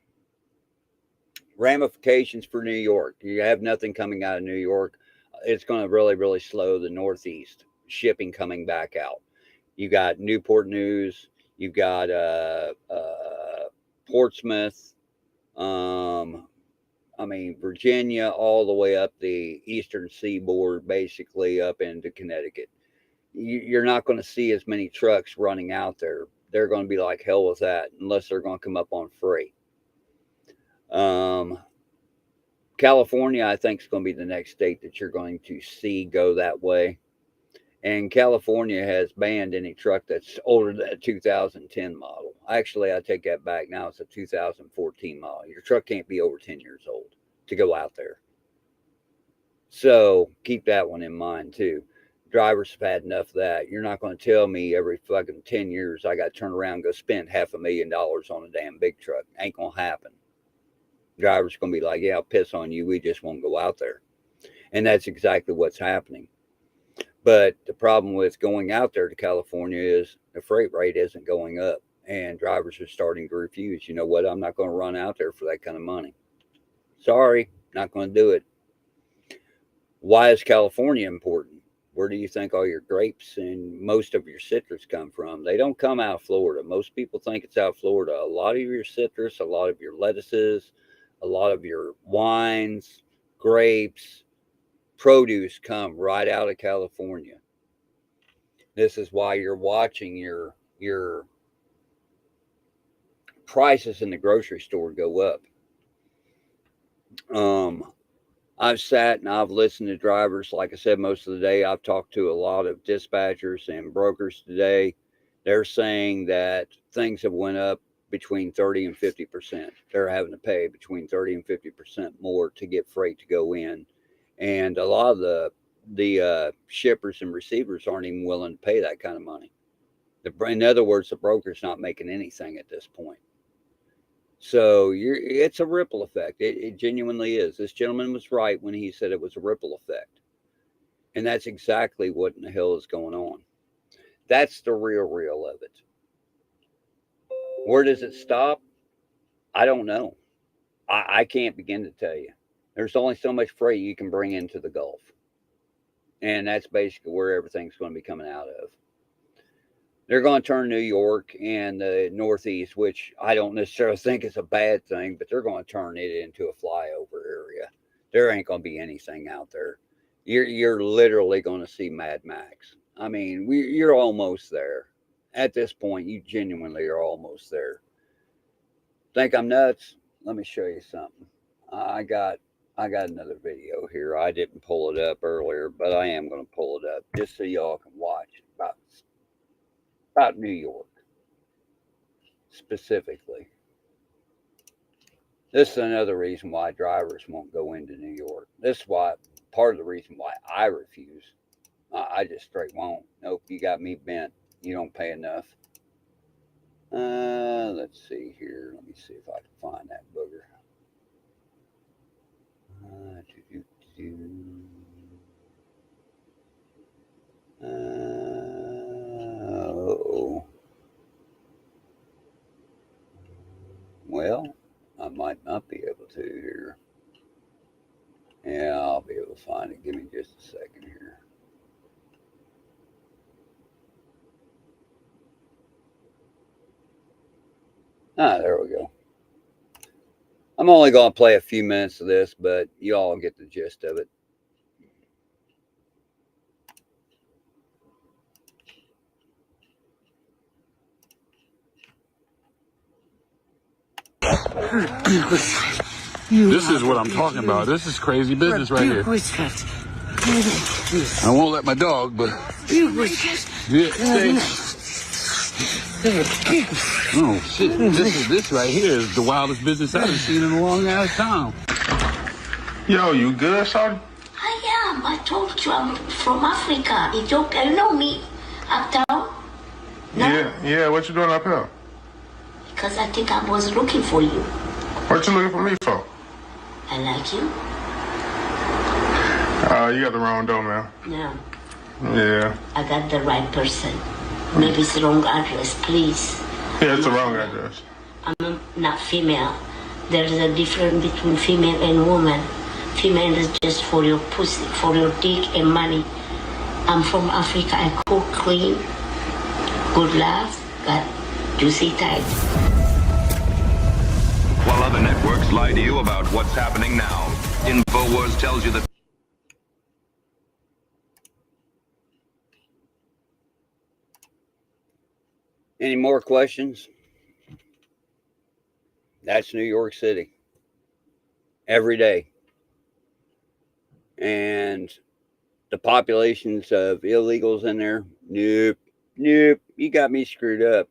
Ramifications for New York. You have nothing coming out of New York. It's going to really, really slow the Northeast shipping coming back out. You got Newport News. You've got Portsmouth. Virginia, all the way up the eastern seaboard, basically up into Connecticut. You're not going to see as many trucks running out there. They're going to be like, hell with that, unless they're going to come up on freight. California, I think, is going to be the next state that you're going to see go that way. And California has banned any truck that's older than a 2010 model. Actually, I take that back. Now it's a 2014 model. Your truck can't be over 10 years old to go out there. So keep that one in mind too. Drivers have had enough of that. You're not going to tell me every fucking 10 years I got to turn around and go spend $500,000 on a damn big truck. Ain't going to happen. Drivers are going to be like, yeah, I'll piss on you. We just won't go out there. And that's exactly what's happening. But the problem with going out there to California is the freight rate isn't going up, and drivers are starting to refuse. You know what? I'm not going to run out there for that kind of money. Sorry, not going to do it. Why is California important? Where do you think all your grapes and most of your citrus come from? They don't come out of Florida. Most people think it's out of Florida. A lot of your citrus, a lot of your lettuces, a lot of your wines, grapes, produce come right out of California. This is why you're watching your prices in the grocery store go up. I've sat and I've listened to drivers. Like I said, most of the day, I've talked to a lot of dispatchers and brokers today. They're saying that things have went up between 30 and 50%. They're having to pay between 30 and 50% more to get freight to go in. And a lot of the shippers and receivers aren't even willing to pay that kind of money. In other words, the broker's not making anything at this point. So it's a ripple effect. It genuinely is. This gentleman was right when he said it was a ripple effect. And that's exactly what in the hell is going on. That's the real of it. Where does it stop? I don't know. I can't begin to tell you. There's only so much freight you can bring into the Gulf. And that's basically where everything's going to be coming out of. They're going to turn New York and the Northeast, which I don't necessarily think is a bad thing, but they're going to turn it into a flyover area. There ain't going to be anything out there. You're literally going to see Mad Max. I mean, you're almost there. At this point, you genuinely are almost there. Think I'm nuts? Let me show you something. I got another video here. I didn't pull it up earlier, but I am going to pull it up just so y'all can watch about New York specifically. This is another reason why drivers won't go into New York. This is why part of the reason why I refuse. I just straight won't. Nope, you got me bent. You don't pay enough. Let's see here. Let me see if I can find that booger. Well, I might not be able to here. Yeah, I'll be able to find it. Give me just a second here. There we go. I'm only going to play a few minutes of this, but you all get the gist of it. This is what I'm talking about. This is crazy business right here. I won't let my dog, but oh shit! This right here is the wildest business I've seen in a long ass time. Yo, you good, Shawty? I am. I told you I'm from Africa. Ethiopia. You know me. Uptown. No? Yeah. What you doing up here? Because I think I was looking for you. What you looking for me for? I like you. You got the wrong door, man. No. Yeah. I got the right person. Maybe it's the wrong address, please. Yeah, it's the wrong address. I'm not female. There's a difference between female and woman. Female is just for your pussy, for your dick and money. I'm from Africa. I cook clean, good laugh, got juicy tight. While other networks lie to you about what's happening now, InfoWars tells you that. Any more questions? That's New York City. Every day. And the populations of illegals in there, nope, you got me screwed up.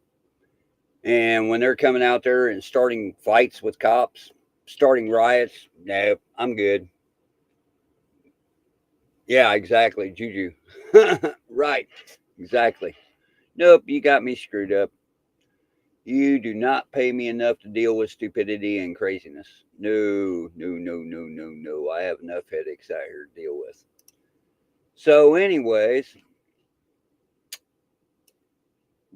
And when they're coming out there and starting fights with cops, starting riots, nope, I'm good. Yeah, exactly, Juju. Right, exactly. Nope, you got me screwed up. You do not pay me enough to deal with stupidity and craziness. No. I have enough headaches out here to deal with. So anyways,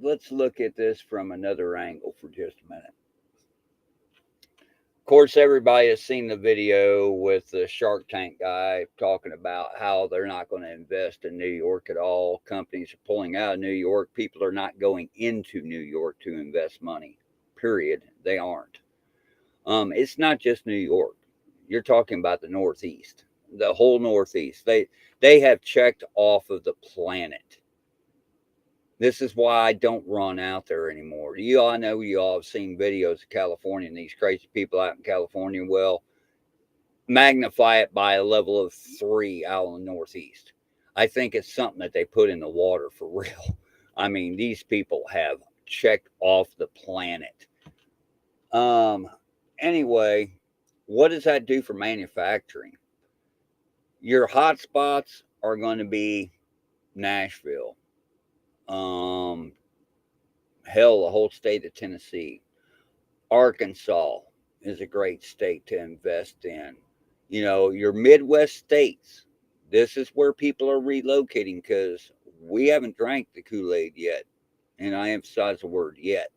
let's look at this from another angle for just a minute. Of course, everybody has seen the video with the Shark Tank guy talking about how they're not going to invest in New York at all. Companies are pulling out of New York. People are not going into New York to invest money, period. They aren't. It's not just New York. You're talking about the Northeast, the whole Northeast. They have checked off of the planet. This is why I don't run out there anymore. I know you all have seen videos of California and these crazy people out in California. Well, magnify it by a level of 3 out in the Northeast. I think it's something that they put in the water for real. I mean, these people have checked off the planet. Anyway, what does that do for manufacturing? Your hot spots are going to be Nashville. Hell, the whole state of Tennessee. Arkansas is a great state to invest in. You know, your Midwest states, this is where people are relocating because we haven't drank the Kool-Aid yet. And I emphasize the word yet.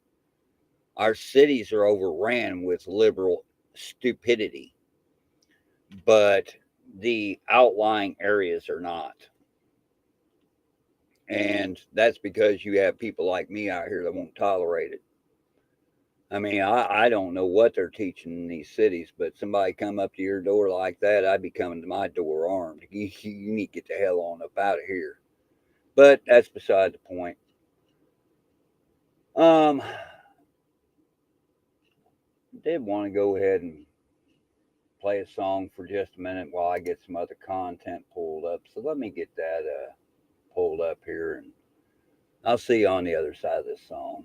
Our cities are overran with liberal stupidity, but the outlying areas are not. And that's because you have people like me out here that won't tolerate it. I mean, I don't know what they're teaching in these cities, but somebody come up to your door like that, I'd be coming to my door armed. You need to get the hell on up out of here. But that's beside the point. Did want to go ahead and play a song for just a minute while I get some other content pulled up. So let me get that pulled up here, and I'll see you on the other side of this song.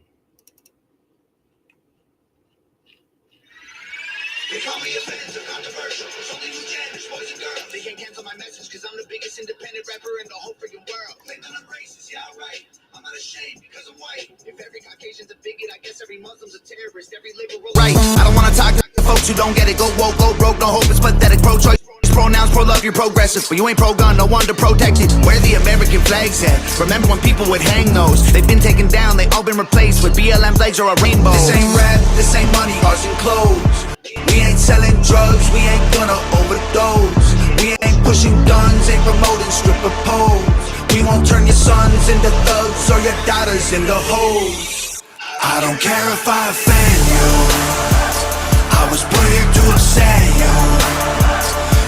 They call me offensive, controversial. There's only two genders, boys and girls. They can't cancel my message because I'm the biggest independent rapper in the whole freaking world. Think that I'm racist, yeah, right. I'm not ashamed because I'm white. If every Caucasian's a bigot, I guess every Muslim's a terrorist. Every liberal. Right, I don't want to talk to folks who don't get it. Go woke, go broke, no hope, it's pathetic. Pro-choice, pronouns, pro-love, you're progressive. But you ain't pro-gun, no wonder protected. Where the American flags at? Remember when people would hang those? They've been taken down, they all been replaced with BLM flags or a rainbow. This ain't rap, this ain't money, cars and clothes. We ain't selling drugs, we ain't gonna overdose. We ain't pushing guns, ain't promoting stripper poles. We won't turn your sons into thugs or your daughters into hoes. I don't care if I offend you, I was put here to upset you.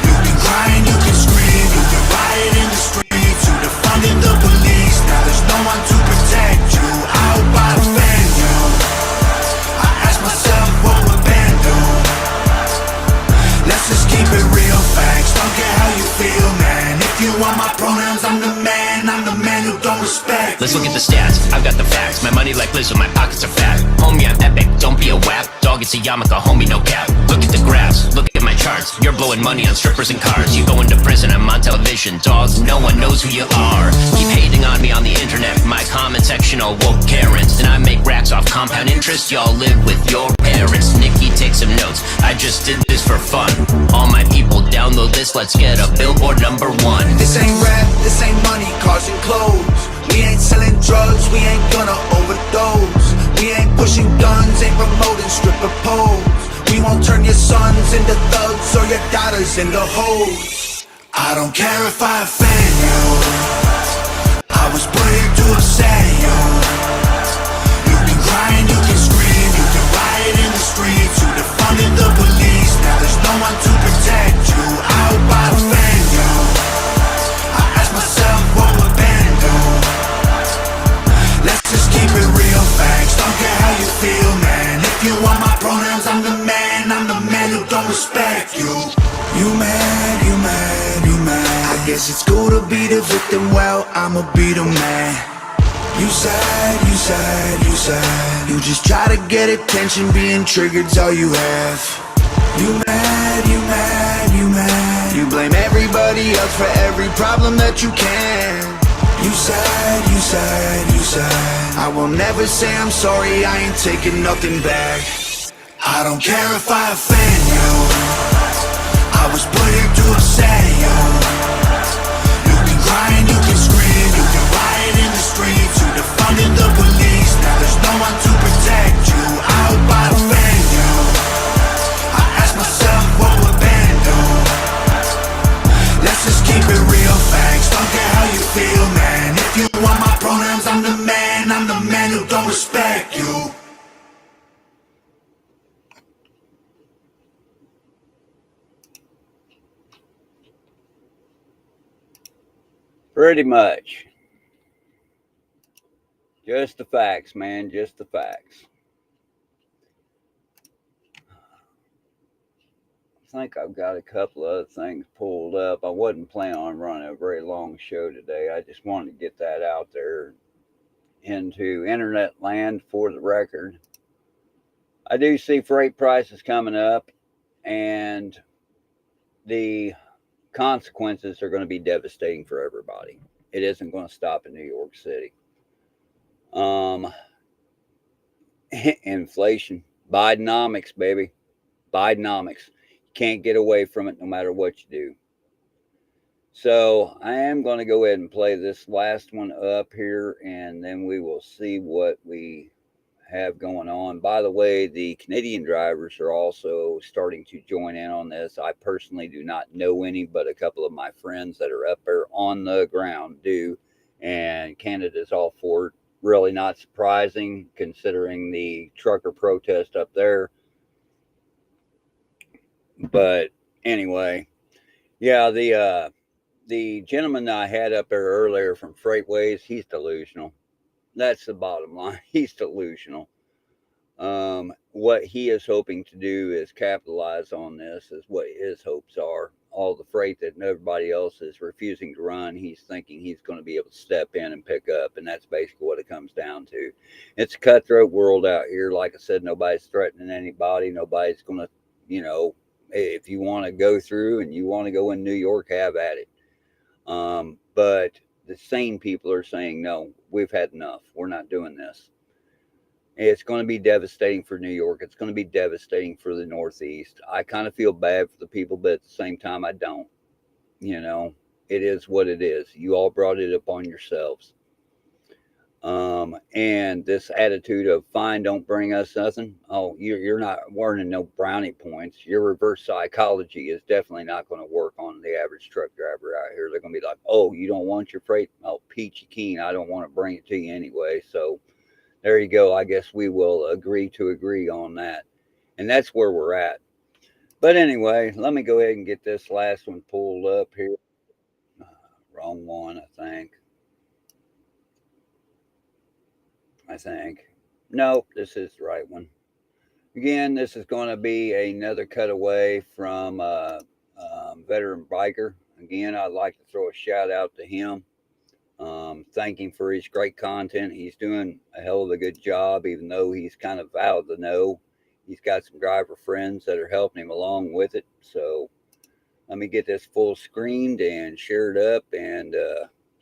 You can cry and you can scream, you can riot in the streets. You defunded the police, now there's no one to protect you. I hope I offend you. I ask myself what would Ben do? Let's just keep it real, facts, don't care how you feel, man. If you want my pronouns, I'm the man who don't respect. Let's look at the stats, I've got the facts. My money like Lizzo, my pockets are fat. Homie, I'm epic, don't be a whack. Dog, it's a yarmulke, homie, no cap. Look at the graphs, look at my charts. You're blowing money on strippers and cars. You go into prison, I'm on television. Dogs, no one knows who you are. Keep hating on me on the internet. My comment section all woke Karens. And I make racks off compound interest. Y'all live with your parents. Nikki, take some notes, I just did this for fun. All my people, download this, let's get a Billboard #1. This ain't rap, this ain't money, cars and clothes. We ain't selling drugs, we ain't gonna overdose. We ain't pushing guns, ain't promoting stripper poles. We won't turn your sons into thugs or your daughters into hoes. I don't care if I offend you, I was put here to upset you. You can cry and you can scream, you can riot in the streets. You defunded the police, now there's no one to protect you. I hope I offend you. I ask myself what would Ben do? Let's just keep it real, facts, don't care how you feel, man. If you want my pronouns, I'm the man who don't respect you. You mad, you mad, you mad. I guess it's cool to be the victim, well, I'ma be the man. You sad, you sad, you sad. You just try to get attention, being triggered's all you have. You mad, you mad, you mad. You blame everybody else for every problem that you can. You sad, you sad, you sad. I will never say I'm sorry, I ain't taking nothing back. I don't care if I offend you, I was put here to upset you. You can cry and you can scream, you can riot in the streets. You defunded the police, now there's no one to protect you. I hope I offend you. I ask myself what would Ben do? Let's just keep it real, facts, don't care how you feel, man. If you want my pronouns, I'm the man who don't respect you. Pretty much. Just the facts, man. Just the facts. I think I've got a couple of other things pulled up. I wasn't planning on running a very long show today. I just wanted to get that out there into internet land for the record. I do see freight prices coming up, and the consequences are going to be devastating for everybody. It isn't going to stop in New York City. Inflation, Bidenomics, baby. Bidenomics. You can't get away from it no matter what you do. So I am going to go ahead and play this last one up here, and then we will see what we have going on. By the way, the Canadian drivers are also starting to join in on this. I personally do not know any, but a couple of my friends that are up there on the ground do, and Canada's all for it. Really not surprising considering the trucker protest up there. But anyway, yeah, the gentleman I had up there earlier from Freightways, he's delusional. That's the bottom line. He's delusional. What he is hoping to do is capitalize on this, is what his hopes are. All the freight that everybody else is refusing to run, he's thinking he's going to be able to step in and pick up. And that's basically what it comes down to. It's a cutthroat world out here. Like I said, nobody's threatening anybody. Nobody's going to, you know, if you want to go through and you want to go in New York, have at it. But the sane people are saying, no, we've had enough. We're not doing this. It's going to be devastating for New York. It's going to be devastating for the Northeast. I kind of feel bad for the people, but at the same time, I don't. You know, it is what it is. You all brought it upon yourselves. And this attitude of fine, don't bring us nothing. Oh, you're not earning no brownie points. Your reverse psychology is definitely not going to work on the average truck driver out here. They're going to be like, oh, you don't want your freight? Oh, peachy keen. I don't want to bring it to you anyway. So there you go. I guess we will agree to agree on that. And that's where we're at. But anyway, let me go ahead and get this last one pulled up here. Wrong one, I think. No, this is the right one. Again, this is going to be another cutaway from Veteran Biker. Again, I'd like to throw a shout out to him. Thank him for his great content. He's doing a hell of a good job, even though he's kind of out of the know. He's got some driver friends that are helping him along with it. So let me get this full screened and shared up and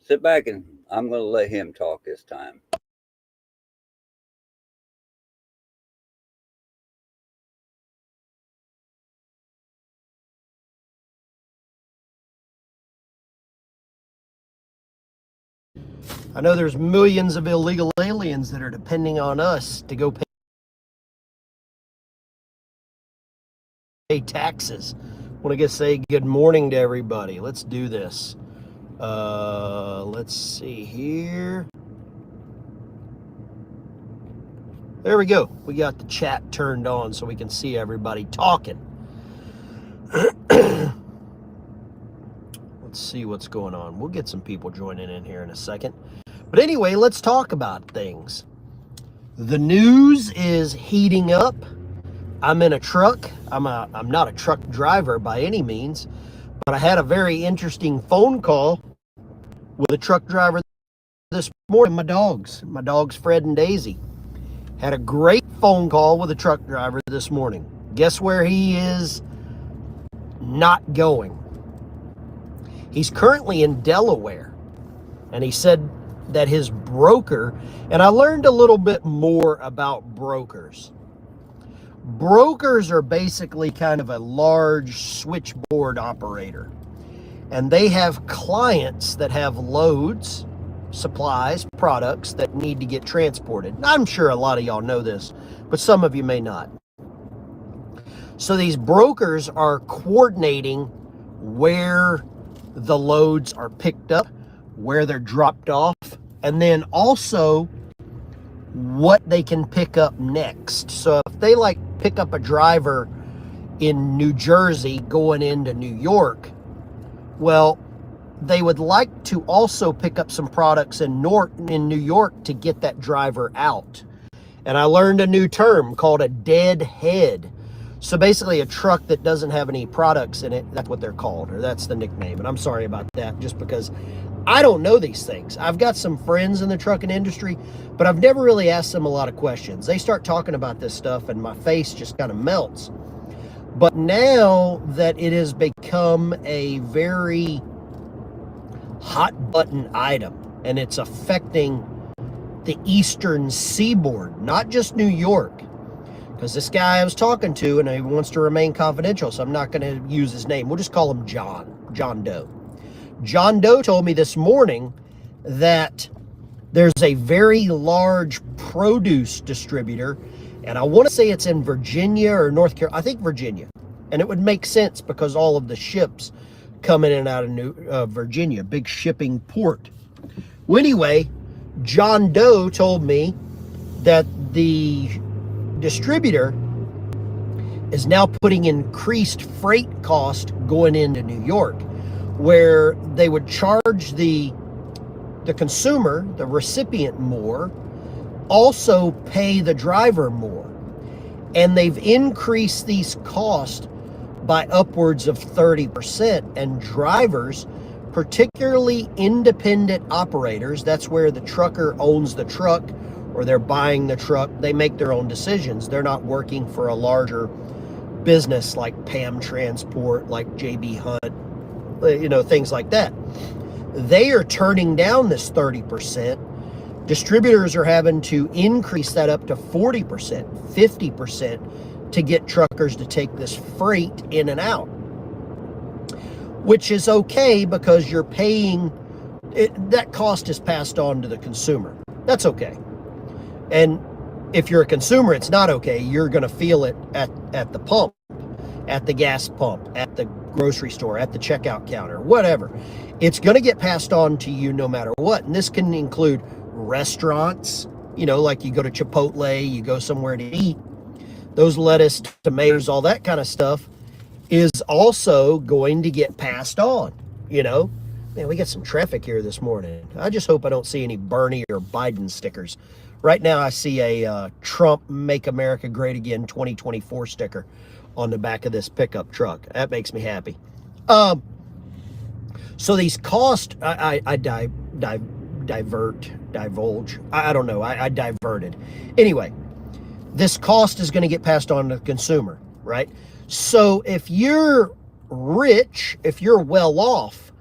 sit back, and I'm going to let him talk this time. I know there's millions of illegal aliens that are depending on us to go pay taxes. I want to say good morning to everybody. Let's do this. Let's see here. There we go. We got the chat turned on so we can see everybody talking. Let's see what's going on. We'll get some people joining in here in a second. But anyway, let's talk about things. The news is heating up. I'm in a truck. I'm not a truck driver by any means, but I had a very interesting phone call with a truck driver this morning. My dogs Fred and Daisy. Had a great phone call with a truck driver this morning. Guess where he is not going? He's currently in Delaware, and he said that his broker, and I learned a little bit more about brokers. Brokers are basically kind of a large switchboard operator, and they have clients that have loads, supplies, products that need to get transported. I'm sure a lot of y'all know this, but some of you may not. So these brokers are coordinating where the loads are picked up, where they're dropped off, and then also what they can pick up next. So if they like pick up a driver in New Jersey going into New York, well, they would like to also pick up some products in New York to get that driver out. And I learned a new term called a deadhead. So basically a truck that doesn't have any products in it, that's what they're called, or that's the nickname. And I'm sorry about that, just because I don't know these things. I've got some friends in the trucking industry, but I've never really asked them a lot of questions. They start talking about this stuff and my face just kind of melts. But now that it has become a very hot button item and it's affecting the eastern seaboard, not just New York, because this guy I was talking to, and he wants to remain confidential, so I'm not going to use his name. We'll just call him John Doe. John Doe told me this morning that there's a very large produce distributor, and I want to say it's in Virginia or North Carolina. I think Virginia. And it would make sense because all of the ships come in and out of Virginia, big shipping port. Well, anyway, John Doe told me that the distributor is now putting increased freight cost going into New York, where they would charge the consumer, the recipient, more, also pay the driver more. And they've increased these costs by upwards of 30%. And drivers, particularly independent operators, that's where the trucker owns the truck or they're buying the truck, they make their own decisions. They're not working for a larger business like PAM Transport, like JB Hunt, things like that. They are turning down this 30%. Distributors are having to increase that up to 40%, 50% to get truckers to take this freight in and out, which is okay because you're paying it, that cost is passed on to the consumer. That's okay. And if you're a consumer, it's not okay. You're going to feel it at the pump, at the gas pump, at the grocery store, at the checkout counter, whatever. It's going to get passed on to you no matter what. And this can include restaurants, like you go to Chipotle, you go somewhere to eat. Those lettuce, tomatoes, all that kind of stuff is also going to get passed on, Man, we got some traffic here this morning. I just hope I don't see any Bernie or Biden stickers. Right now I see a Trump Make America Great Again 2024 sticker on the back of this pickup truck. That makes me happy. So these costs, I diverted. Anyway, this cost is going to get passed on to the consumer, right? So if you're rich, if you're well off,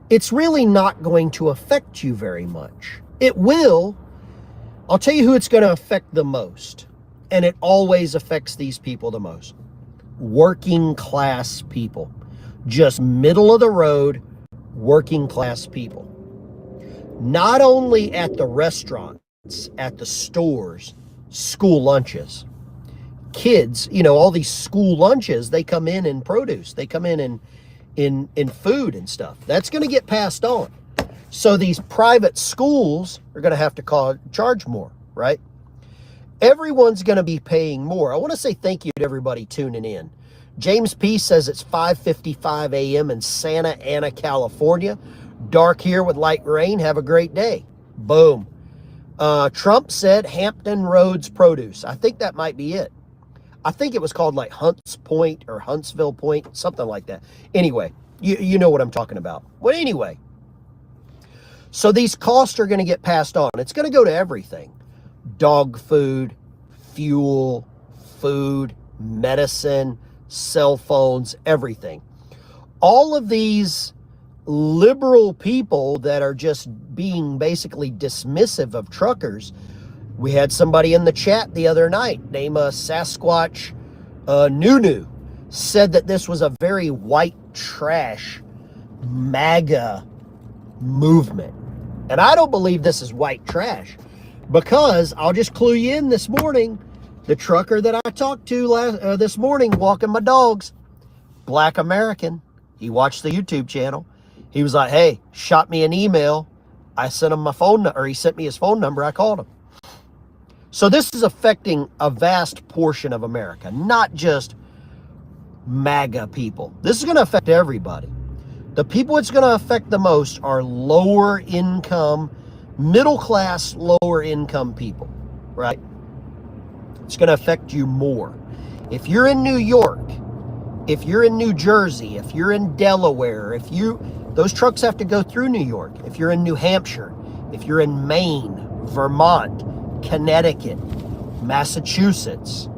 it's really not going to affect you very much. It will. I'll tell you who it's going to affect the most, and it always affects these people the most. Working class people. Just middle of the road, working class people. Not only at the restaurants, at the stores, school lunches. Kids, all these school lunches, they come in produce. They come in food and stuff. That's going to get passed on. So these private schools are going to have to charge more, right? Everyone's going to be paying more. I want to say thank you to everybody tuning in. James P. says it's 5:55 a.m. in Santa Ana, California. Dark here with light rain. Have a great day. Boom. Trump said Hampton Roads Produce. I think that might be it. I think it was called like Hunts Point or Huntsville Point, something like that. Anyway, you know what I'm talking about. Well, anyway, so these costs are going to get passed on. It's going to go to everything. Dog food, fuel, food, medicine, cell phones, everything. All of these liberal people that are just being basically dismissive of truckers. We had somebody in the chat the other night named Sasquatch Nunu said that this was a very white trash MAGA movement. And I don't believe this is white trash because I'll just clue you in this morning. The trucker that I talked to this morning walking my dogs, Black American, he watched the YouTube channel. He was like, hey, shot me an email. I sent him my phone number, or he sent me his phone number. I called him. So this is affecting a vast portion of America, not just MAGA people. This is going to affect everybody. The people it's going to affect the most are lower income, middle class, lower income people, right? It's going to affect you more. If you're in New York, if you're in New Jersey, if you're in Delaware, those trucks have to go through New York. If you're in New Hampshire, if you're in Maine, Vermont, Connecticut, Massachusetts,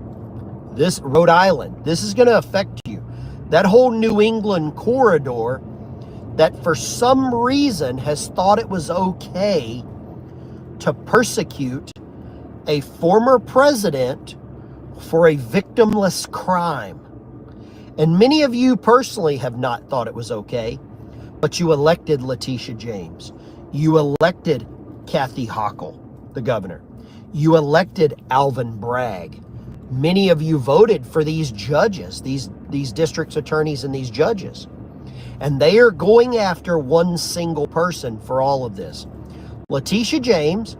Rhode Island, this is going to affect you. That whole New England corridor that for some reason has thought it was okay to persecute a former president for a victimless crime. And many of you personally have not thought it was okay, but you elected Letitia James. You elected Kathy Hochul, the governor. You elected Alvin Bragg. Many of you voted for these judges, these district attorneys and these judges. And they are going after one single person for all of this. Letitia James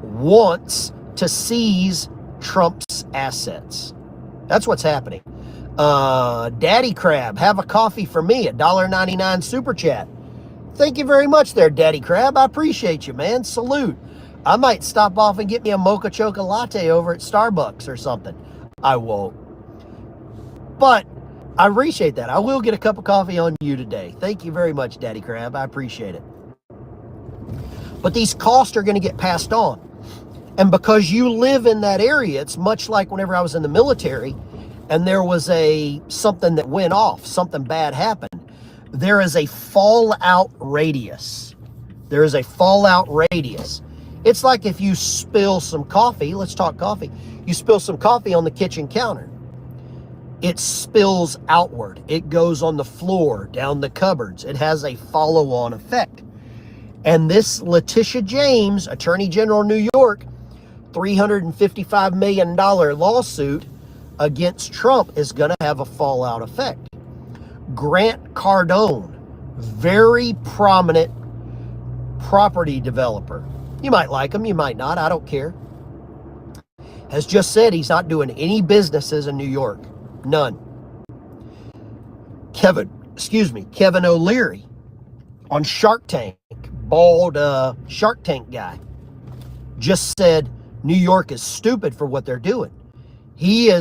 wants to seize Trump's assets. That's what's happening. Daddy Crab, have a coffee for me, $1.99 super chat. Thank you very much there, Daddy Crab. I appreciate you, man. Salute. I might stop off and get me a mocha choca latte over at Starbucks or something. I won't. But I appreciate that. I will get a cup of coffee on you today. Thank you very much, Daddy Crab. I appreciate it. But these costs are going to get passed on. And because you live in that area, it's much like whenever I was in the military and there was something that went off, something bad happened. There is a fallout radius. There is a fallout radius. It's like if you spill some coffee, let's talk coffee. You spill some coffee on the kitchen counter. It spills outward. It goes on the floor, down the cupboards. It has a follow-on effect. And this Letitia James, Attorney General of New York, $355 million lawsuit against Trump is going to have a fallout effect. Grant Cardone, very prominent property developer. You might like him, you might not, I don't care. Has just said he's not doing any businesses in New York. None. Kevin O'Leary on Shark Tank, bald Shark Tank guy, just said New York is stupid for what they're doing. He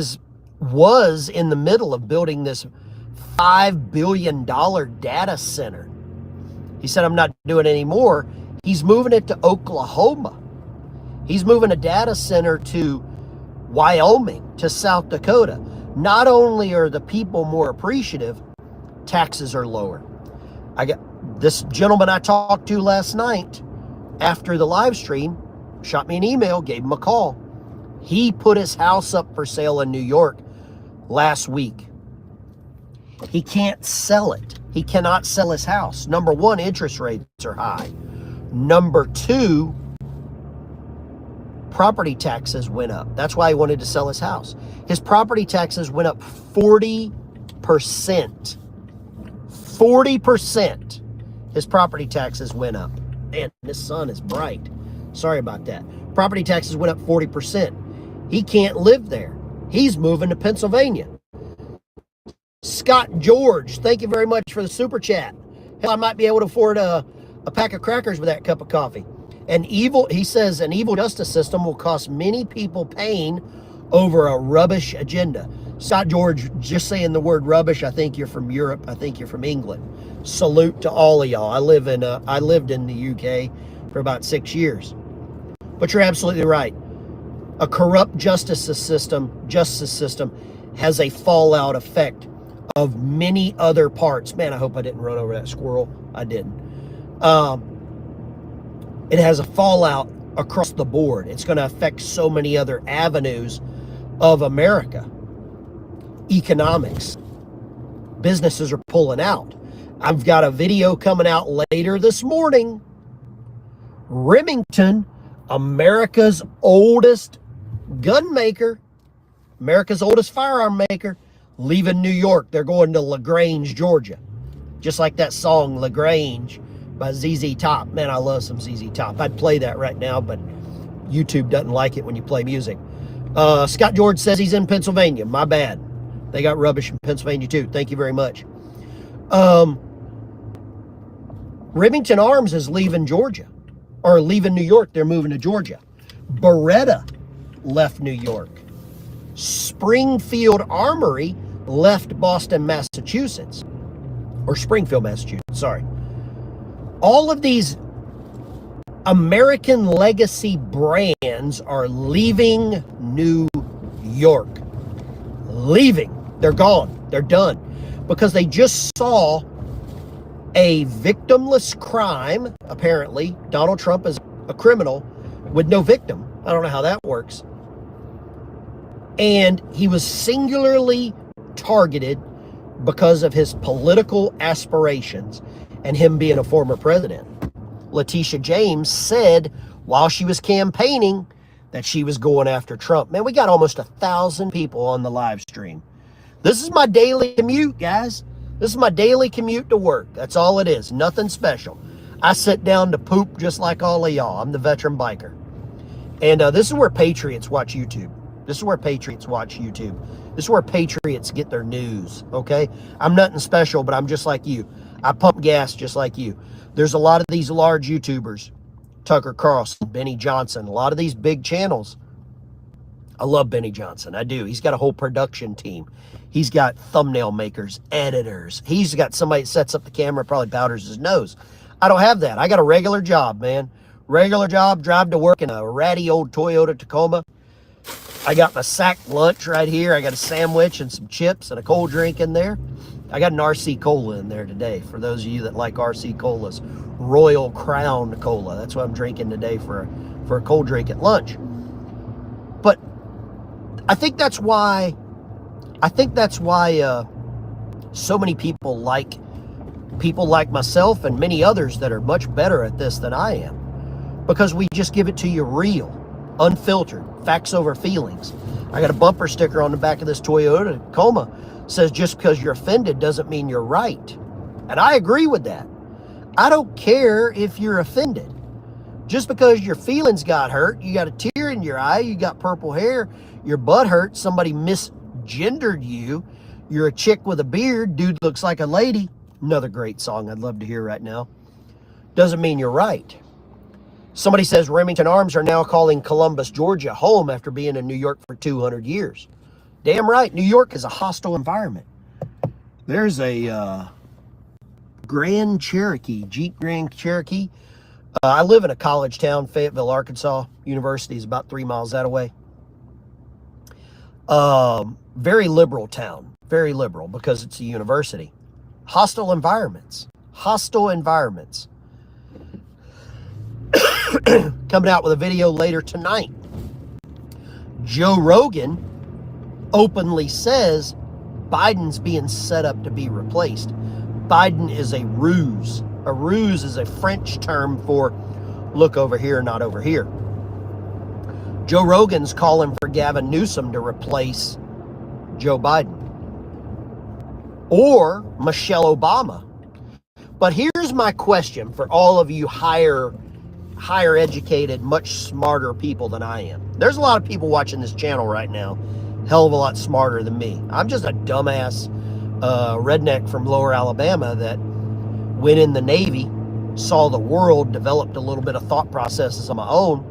was in the middle of building this $5 billion data center. He said, I'm not doing it anymore. He's moving it to Oklahoma. He's moving a data center to Wyoming, to South Dakota. Not only are the people more appreciative, taxes are lower. I got this gentleman I talked to last night after the live stream, shot me an email, gave him a call. He put his house up for sale in New York last week. He can't sell it. He cannot sell his house. Number one, interest rates are high. Number two, property taxes went up. That's why he wanted to sell his house. His property taxes went up 40%. 40%. His property taxes went up. Man, this sun is bright. Sorry about that. Property taxes went up 40%. He can't live there. He's moving to Pennsylvania. Scott George, thank you very much for the super chat. Hell, I might be able to afford a pack of crackers with that cup of coffee. He says, an evil justice system will cost many people pain over a rubbish agenda. Scott George, just saying the word rubbish, I think you're from Europe. I think you're from England. Salute to all of y'all. I lived in the UK for about 6 years. But you're absolutely right. A corrupt justice system has a fallout effect of many other parts. Man, I hope I didn't run over that squirrel. I didn't. It has a fallout across the board. It's going to affect so many other avenues of America. Economics. Businesses are pulling out. I've got a video coming out later this morning. Remington, America's oldest gun maker, America's oldest firearm maker, leaving New York. They're going to LaGrange, Georgia. Just like that song, LaGrange, by ZZ Top. Man, I love some ZZ Top. I'd play that right now, but YouTube doesn't like it when you play music. Scott George says he's in Pennsylvania. My bad. They got rubbish in Pennsylvania too. Thank you very much. Remington Arms is leaving Georgia, or leaving New York. They're moving to Georgia. Beretta left New York. Springfield Armory left Boston, Massachusetts, or Springfield, Massachusetts, sorry. All of these American legacy brands are leaving New York. Leaving. They're gone. They're done. Because they just saw a victimless crime. Apparently, Donald Trump, is a criminal with no victim. I don't know how that works. And he was singularly targeted because of his political aspirations and him being a former president. Letitia James said while she was campaigning that she was going after Trump. Man, we got almost 1,000 people on the live stream. This is my daily commute, guys. This is my daily commute to work. That's all it is. Nothing special. I sit down to poop just like all of y'all. I'm the veteran biker. And this is where patriots watch YouTube. This is where patriots watch YouTube. This is where patriots get their news, okay? I'm nothing special, but I'm just like you. I pump gas just like you. There's a lot of these large YouTubers, Tucker Carlson, Benny Johnson, a lot of these big channels. I love Benny Johnson. I do. He's got a whole production team. He's got thumbnail makers, editors. He's got somebody that sets up the camera, probably powders his nose. I don't have that. I got a regular job, man. Regular job, drive to work in a ratty old Toyota Tacoma. I got my sack lunch right here. I got a sandwich and some chips and a cold drink in there. I got an RC Cola in there today. For those of you that like RC Colas, Royal Crown Cola. That's what I'm drinking today for a cold drink at lunch. But I think that's why so many people like myself and many others that are much better at this than I am, because we just give it to you real, unfiltered, facts over feelings. I got a bumper sticker on the back of this Toyota Tacoma, says just because you're offended doesn't mean you're right. And I agree with that. I don't care if you're offended. Just because your feelings got hurt, you got a tear in your eye, you got purple hair, your butt hurt, somebody misgendered you, you're a chick with a beard, dude looks like a lady. Another great song I'd love to hear right now. Doesn't mean you're right. Somebody says Remington Arms are now calling Columbus, Georgia home after being in New York for 200 years. Damn right, New York is a hostile environment. There's a Grand Cherokee, Jeep Grand Cherokee. I live in a college town, Fayetteville, Arkansas. University is about 3 miles that way. Very liberal town, very liberal because it's a university. Hostile environments, hostile environments. Coming out with a video later tonight. Joe Rogan openly says Biden's being set up to be replaced. Biden is a ruse. A ruse is a French term for look over here, not over here. Joe Rogan's calling for Gavin Newsom to replace Joe Biden or Michelle Obama. But here's my question for all of you higher educated, much smarter people than I am. There's a lot of people watching this channel right now, hell of a lot smarter than me. I'm just a dumbass redneck from lower Alabama that went in the Navy, saw the world, developed a little bit of thought processes on my own.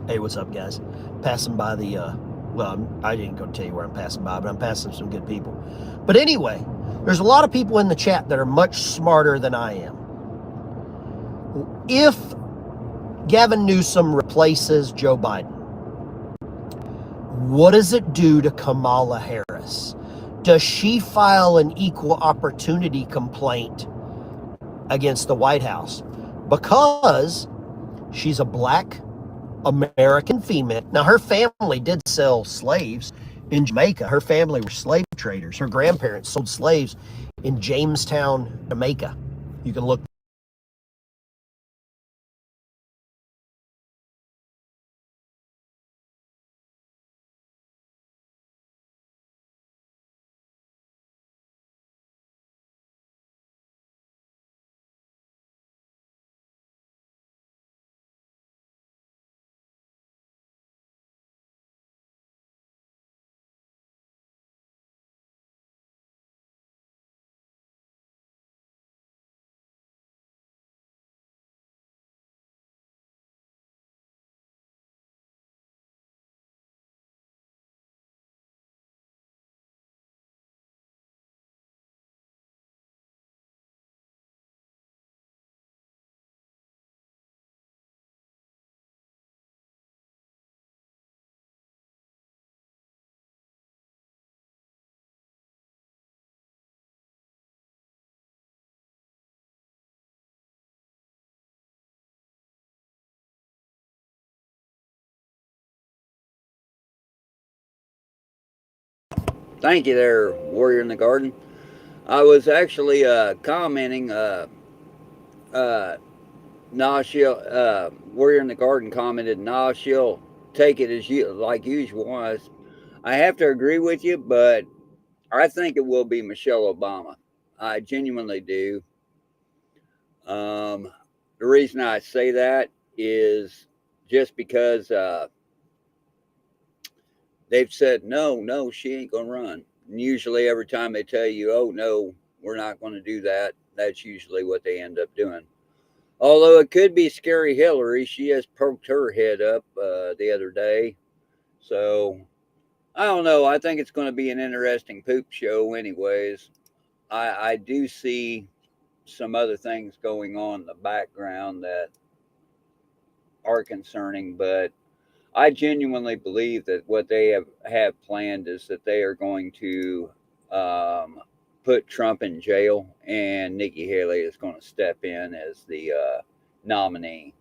Hey, what's up, guys? Passing by the, I didn't go tell you where I'm passing by, but I'm passing some good people. But anyway, there's a lot of people in the chat that are much smarter than I am. If Gavin Newsom replaces Joe Biden, what does it do to Kamala Harris? Does she file an equal opportunity complaint against the White House? Because she's a black American female. Now, her family did sell slaves in Jamaica. Her family were slave traders. Her grandparents sold slaves in Jamestown, Jamaica. You can look Thank you there, Warrior in the Garden. I was actually commenting, nah, Warrior in the Garden commented, nah, she'll take it as like usual. I have to agree with you, but I think it will be Michelle Obama. I genuinely do. The reason I say that is just because they've said, no, she ain't going to run. And usually every time they tell you, oh, no, we're not going to do that, that's usually what they end up doing. Although it could be Scary Hillary. She has poked her head up the other day. So, I don't know. I think it's going to be an interesting poop show anyways. I do see some other things going on in the background that are concerning, but I genuinely believe that what they have planned is that they are going to put Trump in jail, and Nikki Haley is going to step in as the nominee.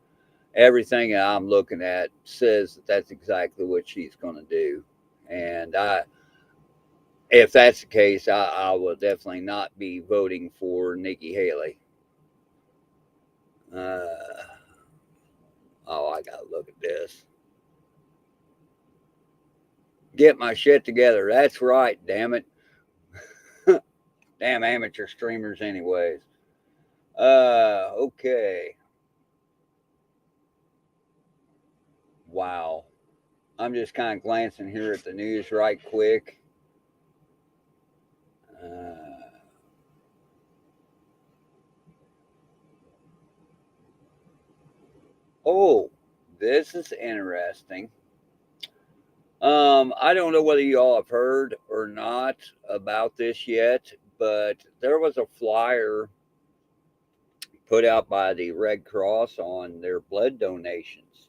Everything I'm looking at says that that's exactly what she's going to do. And if that's the case, I will definitely not be voting for Nikki Haley. I got to look at this. Get my shit together. That's right, damn it. Damn amateur streamers anyways. Okay. Wow. I'm just kind of glancing here at the news right quick. Oh, this is interesting. I don't know whether you all have heard or not about this yet, but there was a flyer put out by the Red Cross on their blood donations.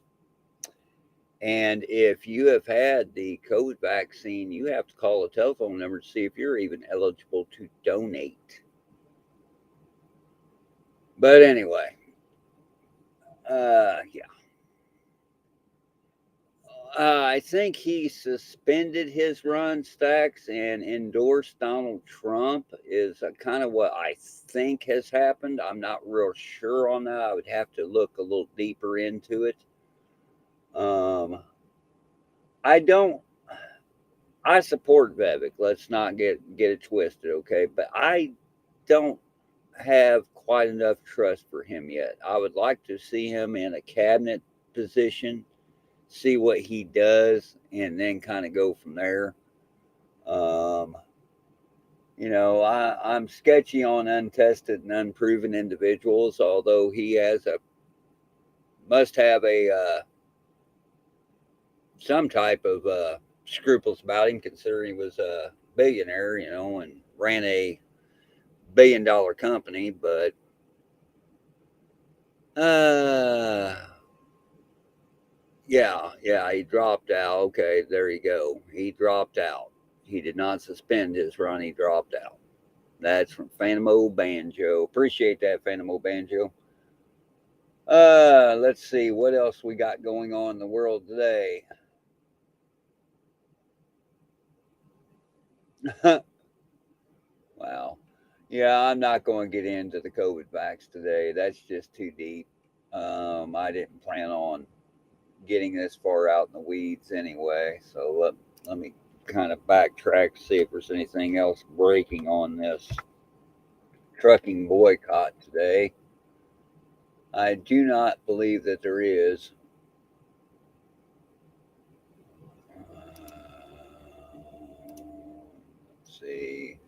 And if you have had the COVID vaccine, you have to call a telephone number to see if you're even eligible to donate. But anyway, yeah. I think he suspended his run, Stacks, and endorsed Donald Trump is kind of what I think has happened. I'm not real sure on that. I would have to look a little deeper into it. I support Vivek. Let's not get it twisted, okay? But I don't have quite enough trust for him yet. I would like to see him in a cabinet position, see what he does, and then kind of go from there. I'm sketchy on untested and unproven individuals, although he must have some type of scruples about him, considering he was a billionaire, and ran a $1 billion company. But yeah, he dropped out. Okay, there you go. He dropped out. He did not suspend his run. He dropped out. That's from Phantom O Banjo. Appreciate that, Phantom O Banjo. Let's see what else we got going on in the world today. Wow. Yeah, I'm not going to get into the COVID vax today. That's just too deep. I didn't plan on getting this far out in the weeds anyway. So let me kind of backtrack to see if there's anything else breaking on this trucking boycott today. I do not believe that there is. Let's see.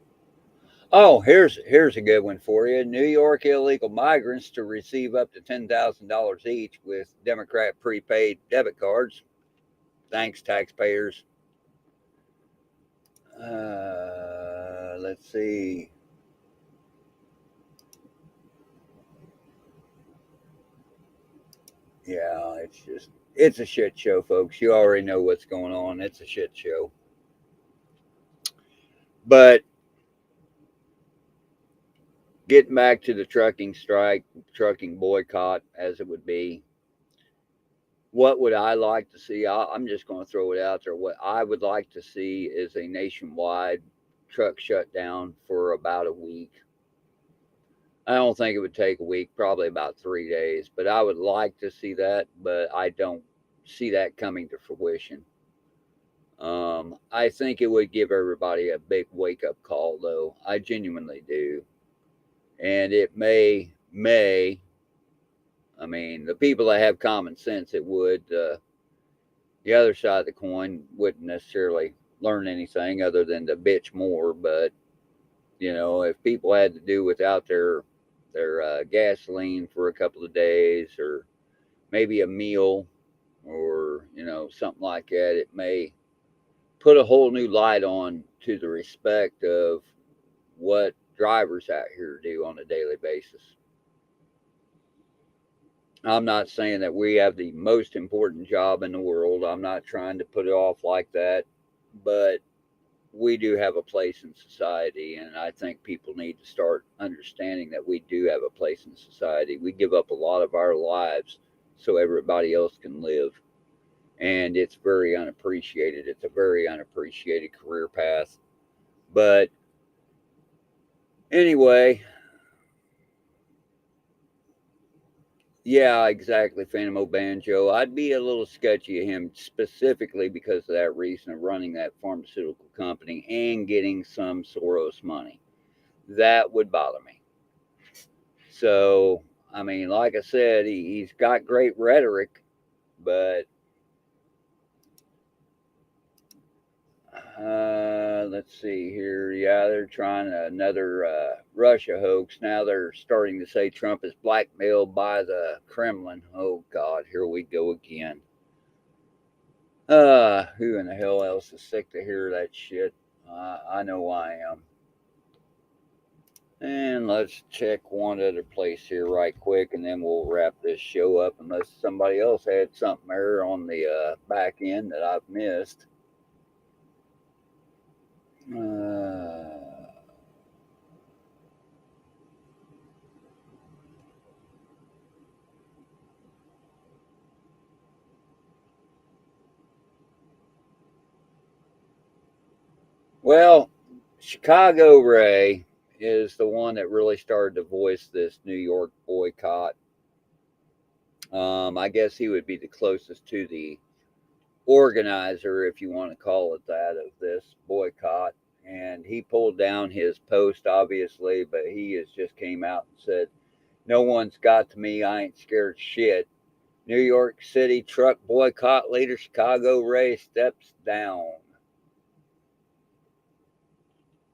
Oh, here's a good one for you. New York illegal migrants to receive up to $10,000 each with Democrat prepaid debit cards. Thanks, taxpayers. Let's see. Yeah, it's a shit show, folks. You already know what's going on. It's a shit show. But getting back to the trucking strike, trucking boycott, as it would be, what would I like to see? I'm just going to throw it out there. What I would like to see is a nationwide truck shut down for about a week. I don't think it would take a week, probably about 3 days, but I would like to see that, but I don't see that coming to fruition. I think it would give everybody a big wake-up call, though. I genuinely do. And it may, I mean, the people that have common sense, it would. The other side of the coin wouldn't necessarily learn anything other than to bitch more. But, you know, if people had to do without their gasoline for a couple of days, or maybe a meal, or, you know, something like that, it may put a whole new light on to the respect of what drivers out here do on a daily basis. I'm not saying that we have the most important job in the world. I'm not trying to put it off like that, but we do have a place in society, and I think people need to start understanding that we do have a place in society. We give up a lot of our lives so everybody else can live, and it's very unappreciated. It's a very unappreciated career path. But anyway, yeah, exactly, Phantom O'Banjo. I'd be a little sketchy of him specifically because of that reason of running that pharmaceutical company and getting some Soros money. That would bother me. So, I mean, like I said, he's got great rhetoric, but let's see here. Yeah, they're trying another Russia hoax. Now they're starting to say Trump is blackmailed by the Kremlin. Oh, God, here we go again. Who in the hell else is sick to hear that shit? I know I am. And let's check one other place here right quick, and then we'll wrap this show up, unless somebody else had something there on the back end that I've missed. Well, Chicago Ray is the one that really started to voice this New York boycott. I guess he would be the closest to the organizer, if you want to call it that, of this boycott. And he pulled down his post, obviously, but he has just came out and said, "No one's got to me. I ain't scared shit. New York City truck boycott leader Chicago Ray steps down.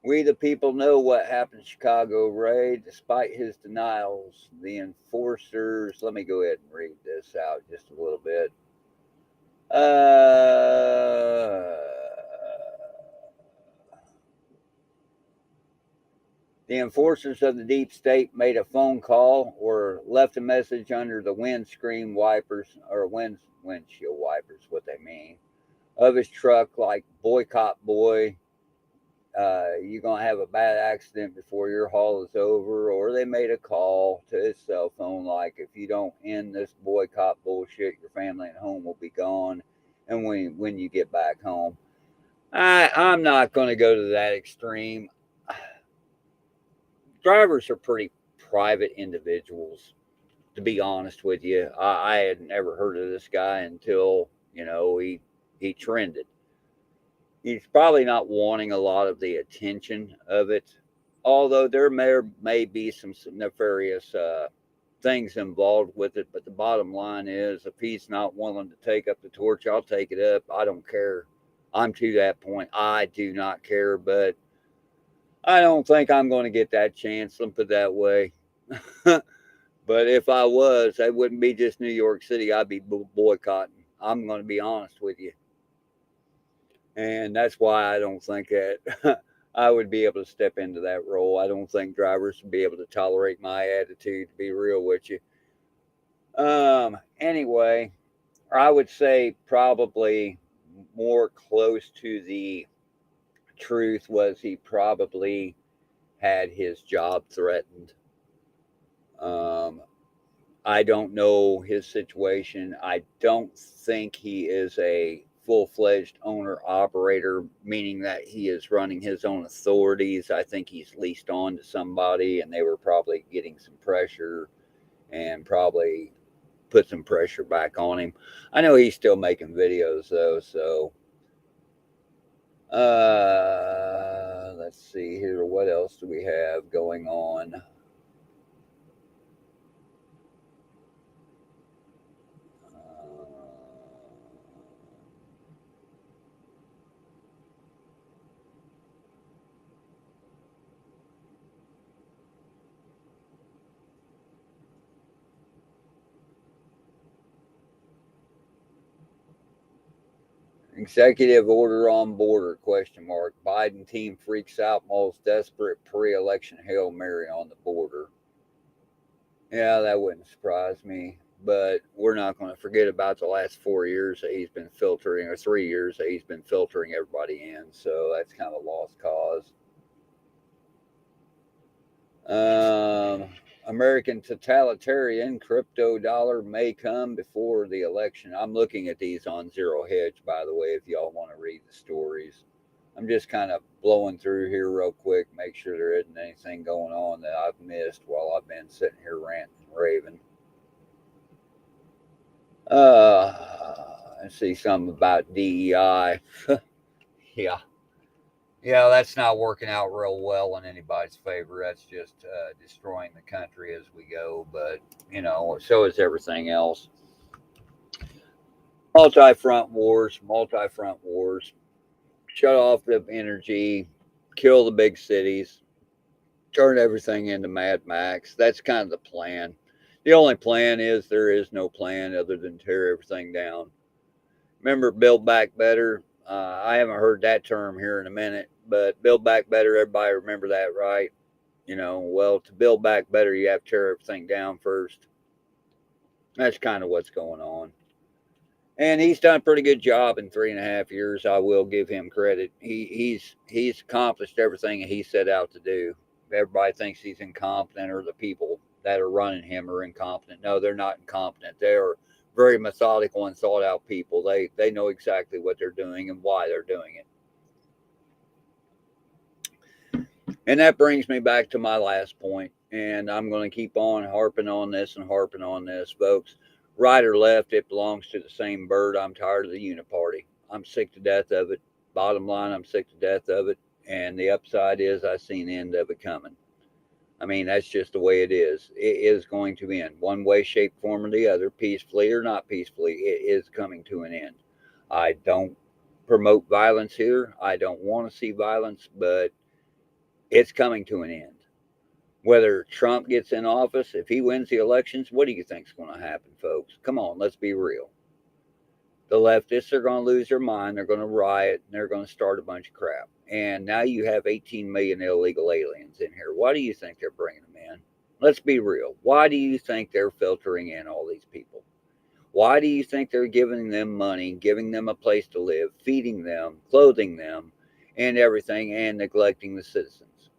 We the people know what happened to Chicago Ray. Despite his denials, the enforcers..." Let me go ahead and read this out just a little bit. The enforcers of the deep state made a phone call or left a message under the windscreen wipers, or windshield wipers, what they mean, of his truck, like, "Boycott boy, you're going to have a bad accident before your haul is over." Or they made a call to his cell phone, like, "If you don't end this boycott bullshit, your family and home will be gone, and when you get back home." I'm not going to go to that extreme. Drivers are pretty private individuals, to be honest with you. I had never heard of this guy until, you know, he trended. He's probably not wanting a lot of the attention of it, although there may be some nefarious things involved with it. But the bottom line is, if he's not willing to take up the torch, I'll take it up. I don't care. I'm to that point. I do not care, but I don't think I'm going to get that chance. Let me put it that way. But if I was, it wouldn't be just New York City. I'd be boycotting. I'm going to be honest with you. And that's why I don't think that I would be able to step into that role. I don't think drivers would be able to tolerate my attitude, to be real with you. Anyway, I would say probably more close to the truth was he probably had his job threatened. I don't know his situation. I don't think he is a full-fledged owner-operator, meaning that he is running his own authorities. I think he's leased on to somebody, and they were probably getting some pressure and probably put some pressure back on him. I know he's still making videos, though, so... let's see here. What else do we have going on? Executive order on border, ? Biden team freaks out, most desperate pre-election Hail Mary on the border. Yeah, that wouldn't surprise me. But we're not going to forget about the last 4 years that he's been filtering, or 3 years that he's been filtering everybody in. So that's kind of a lost cause. American totalitarian crypto dollar may come before the election. I'm looking at these on Zero Hedge, by the way, if y'all want to read the stories. I'm just kind of blowing through here real quick, make sure there isn't anything going on that I've missed while I've been sitting here ranting and raving. I see something about DEI. Yeah, that's not working out real well in anybody's favor. That's just destroying the country as we go. But, you know, so is everything else. Multi-front wars. Shut off the energy. Kill the big cities. Turn everything into Mad Max. That's kind of the plan. The only plan is there is no plan other than tear everything down. Remember Build Back Better? I haven't heard that term here in a minute, but Build Back Better, everybody remember that, right? You know, well, to build back better, you have to tear everything down first. That's kind of what's going on. And he's done a pretty good job in 3.5 years. I will give him credit. He's accomplished everything he set out to do. Everybody thinks he's incompetent, or the people that are running him are incompetent. No, they're not incompetent. They are very methodical and thought out people. They know exactly what they're doing and why they're doing it. And that brings me back to my last point. And I'm going to keep on harping on this, folks. Right or left, it belongs to the same bird. I'm tired of the uniparty. I'm sick to death of it. Bottom line, I'm sick to death of it. And the upside is I see an end of it coming. I mean, that's just the way it is. It is going to end one way, shape, form, or the other, peacefully or not peacefully. It is coming to an end. I don't promote violence here. I don't want to see violence, but it's coming to an end. Whether Trump gets in office, if he wins the elections, what do you think is going to happen, folks? Come on, let's be real. The leftists are going to lose their mind. They're going to riot, and they're going to start a bunch of crap. And now you have 18 million illegal aliens in here. Why do you think they're bringing them in? Let's be real. Why do you think they're filtering in all these people? Why do you think they're giving them money, giving them a place to live, feeding them, clothing them, and everything, and neglecting the citizens?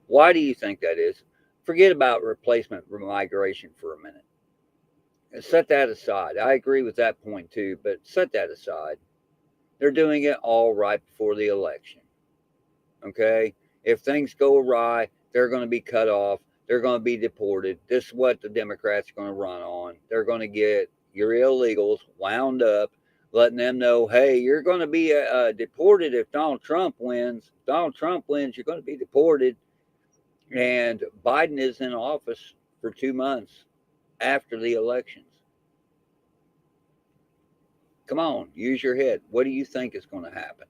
Why do you think that is? Forget about replacement migration for a minute. And set that aside. I agree with that point too, but set that aside. They're doing it all right before the election. Okay? If things go awry, they're going to be cut off. They're going to be deported. This is what the Democrats are going to run on. They're going to get your illegals wound up, letting them know, hey, you're going to be deported if Donald Trump wins. If Donald Trump wins, you're going to be deported. And Biden is in office for 2 months after the elections. Come on, use your head. What do you think is going to happen?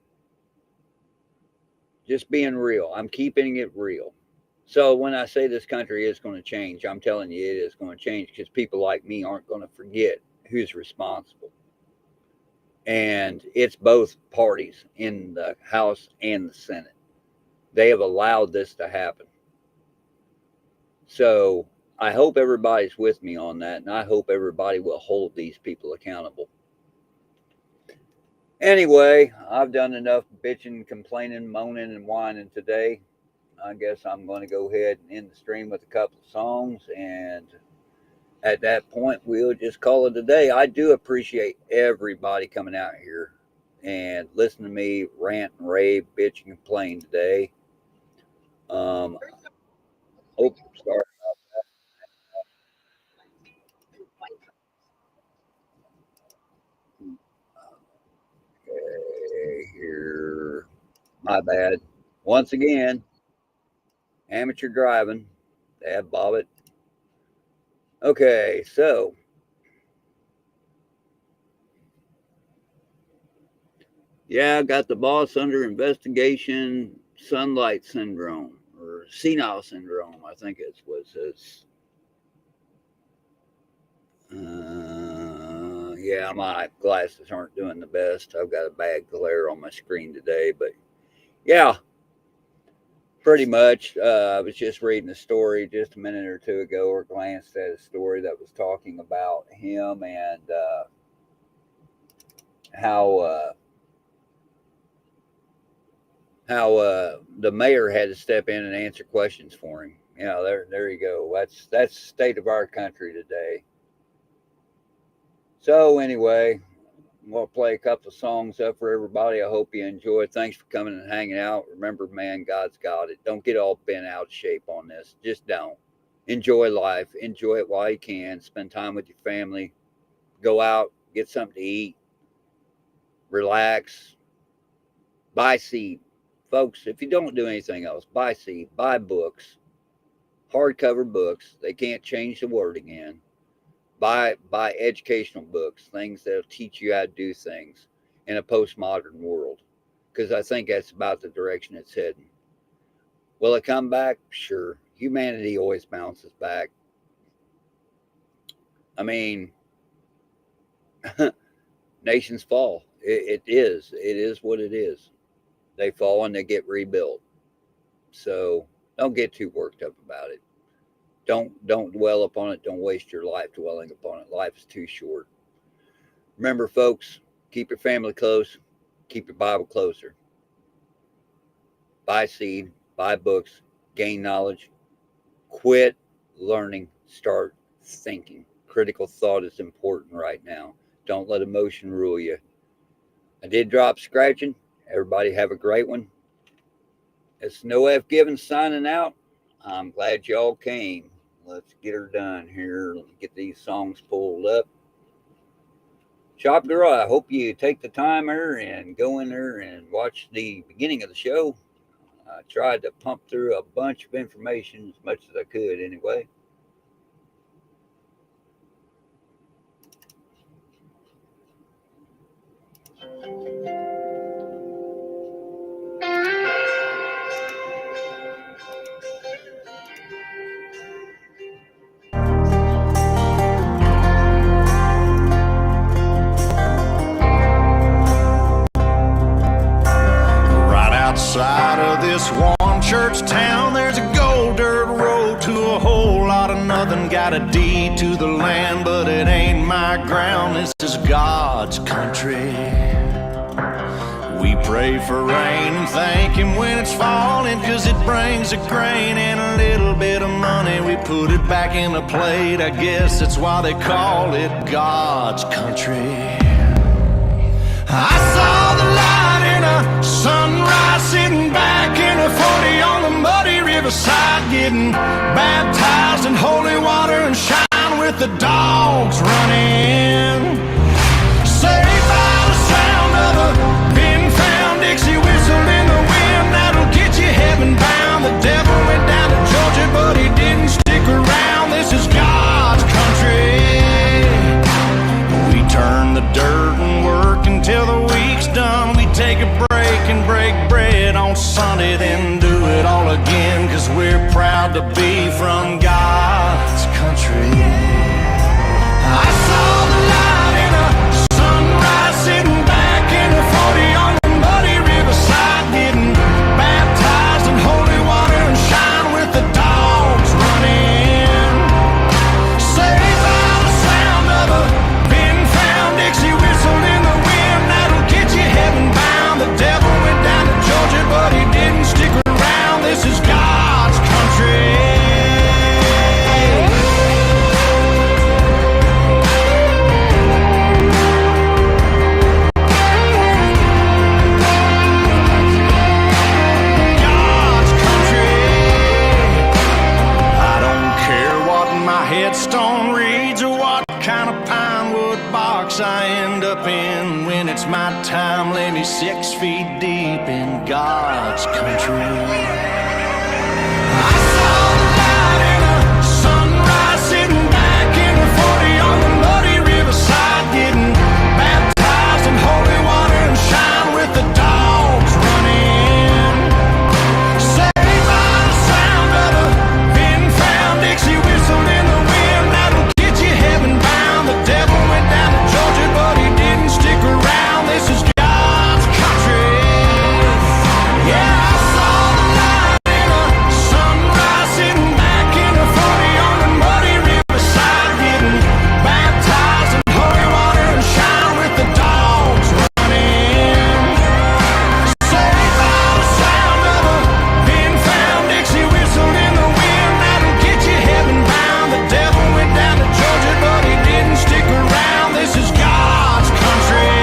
Just being real. I'm keeping it real. So when I say this country is going to change, I'm telling you it is going to change, because people like me aren't going to forget who's responsible. And it's both parties in the House and the Senate. They have allowed this to happen. So I hope everybody's with me on that, and I hope everybody will hold these people accountable. Anyway, I've done enough bitching, complaining, moaning, and whining today. I guess I'm going to go ahead and end the stream with a couple of songs, and at that point, we'll just call it a day. I do appreciate everybody coming out here. and listen to me rant and rave, bitch and complain today. Sorry. Okay, here. My bad. Once again, amateur driving. Dad bobbit. Okay, so yeah, I got the boss under investigation, sunlight syndrome or senile syndrome. I think it's what it says. Yeah, my glasses aren't doing the best. I've got a bad glare on my screen today, but yeah, pretty much. I was just reading a story just a minute or two ago, or glanced at a story that was talking about him and how the mayor had to step in and answer questions for him. You know, there you go. That's the state of our country today. So anyway, I'm going to play a couple of songs up for everybody. I hope you enjoy. Thanks for coming and hanging out. Remember, man, God's got it. Don't get all bent out of shape on this. Just don't. Enjoy life. Enjoy it while you can. Spend time with your family. Go out. Get something to eat. Relax. Buy seed. Folks, if you don't do anything else, buy seed. Buy books. Hardcover books. They can't change the word again. Buy educational books, things that'll teach you how to do things in a postmodern world, because I think that's about the direction it's heading. Will it come back? Sure. Humanity always bounces back. I mean, nations fall. It is what it is. They fall and they get rebuilt. So don't get too worked up about it. Don't dwell upon it. Don't waste your life dwelling upon it. Life is too short. Remember, folks, keep your family close. Keep your Bible closer. Buy seed. Buy books. Gain knowledge. Quit learning. Start thinking. Critical thought is important right now. Don't let emotion rule you. I did drop scratching. Everybody have a great one. It's No F Given signing out. I'm glad y'all came. Let's get her done here. Let me get these songs pulled up. Shop Girl, I hope you take the time here and go in there and watch the beginning of the show. I tried to pump through a bunch of information as much as I could anyway. Outside of this one church town, there's a gold dirt road to a whole lot of nothing. Got a deed to the land, but it ain't my ground. This is God's country. We pray for rain and thank Him when it's falling, 'cause it brings a grain and a little bit of money. We put it back in the plate. I guess that's why they call it God's country. I saw the light in a sunrise, sitting back in a 40 on the muddy riverside, getting baptized in holy water and shine with the dogs running. Saved by the sound of a been found Dixie whistle in the wind, that'll get you heaven bound. The devil went down to Georgia, but he didn't stick around. This is God's country. We turn the dirt and work until the week's done. We take a break and break bread on Sunday, then do it all again, 'cause we're proud to be from God's country. I saw the light in a sunrise, sitting back in a 40 on the muddy riverside, getting baptized in holy water and shine with the dogs running. Saved by the sound of a been found Dixie whistle in the wind, that'll get you heaven bound. The devil went down to Georgia, but he didn't stick around. This is God's country. headstone reads or what kind of pine wood box I end up in when it's my time. Lay me 6 feet deep in God's country. I saw the light in a sunrise, sitting back in the 40 on the muddy riverside, getting baptized in holy water and shine with the dogs running. Saved by the sound of a pin-found Dixie whistle in the wind that'll get you heaven bound. The devil went down to Georgia, but he didn't stick around. This is God's country. Yeah, I saw the light in a sunrise, sitting back in the 40 on the muddy riverside, getting baptized in holy water and shine with the dogs running. Saved by the sound of a pin-found Dixie whistle in the wind that'll get you heaven bound. The devil went down to Georgia, but he didn't stick around. This is God's country.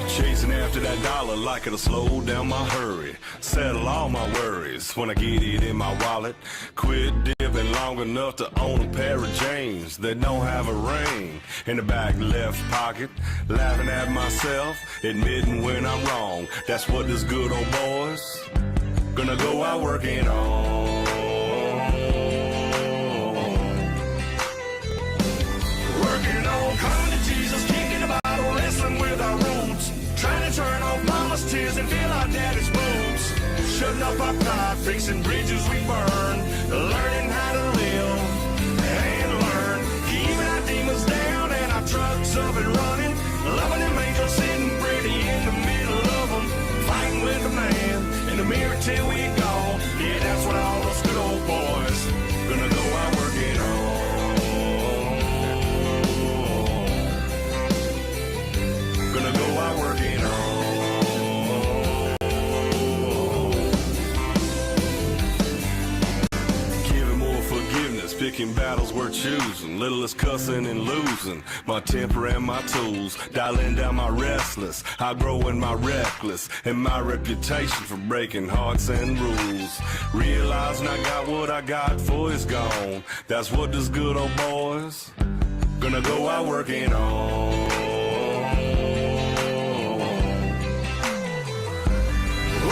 Chasing after that dollar like it'll slow down my hurry. Settle all my worries when I get it in my wallet. Quit dipping long enough to own a pair of jeans that don't have a ring in the back left pocket. Laughing at myself, admitting when I'm wrong. That's what this good old boy's gonna go out working on. Working on, coming to Jesus, kicking about wrestling with our roots. Trying to turn off mama's tears and feel our daddy's moves. Shutting up our pride, fixing bridges we burn. Learning how to live and learn. Keeping our demons down and our trucks up and running. Loving them angels sitting pretty in the middle of them. Fighting with the man in the mirror till we gone. Yeah, that's what all those good old boys gonna go out working on. Gonna go out working on. Giving more forgiveness, picking battles we're choosing. Littlest cussing and losing my temper and my tools. Dialing down my restless, outgrowing my reckless, and my reputation for breaking hearts and rules. Realizing I got what I got for is gone. That's what this good old boys gonna go out working on.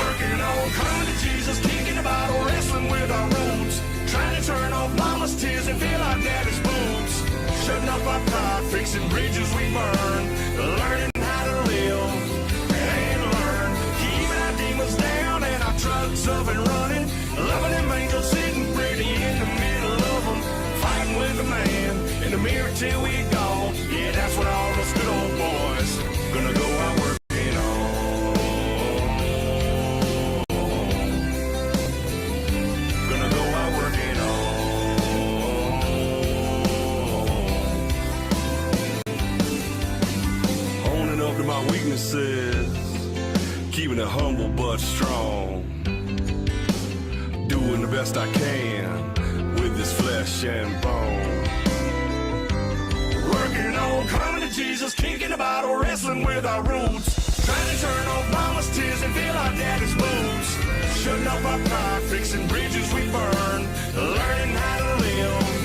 Working on, coming to Jesus, kicking about wrestling with our roots. Trying to turn off mama's tears and feel our daddy's boots. Shutting up our pride, fixing bridges we burn. Learning how to live and learn. Keeping our demons down and our trucks up and running. Loving them angels sitting pretty in the middle of them. Fighting with the man in the mirror till we gone. Yeah, that's what all those good old boys gonna go out working on. Gonna go out working on. Owning up to my weaknesses, keeping it humble but strong. Doing the best I can with this flesh and bone. Working on, coming to Jesus, kicking about wrestling with our roots. Trying to turn off mama's tears and feel our daddy's moves. Shutting up our pride, fixing bridges we burn. Learning how to live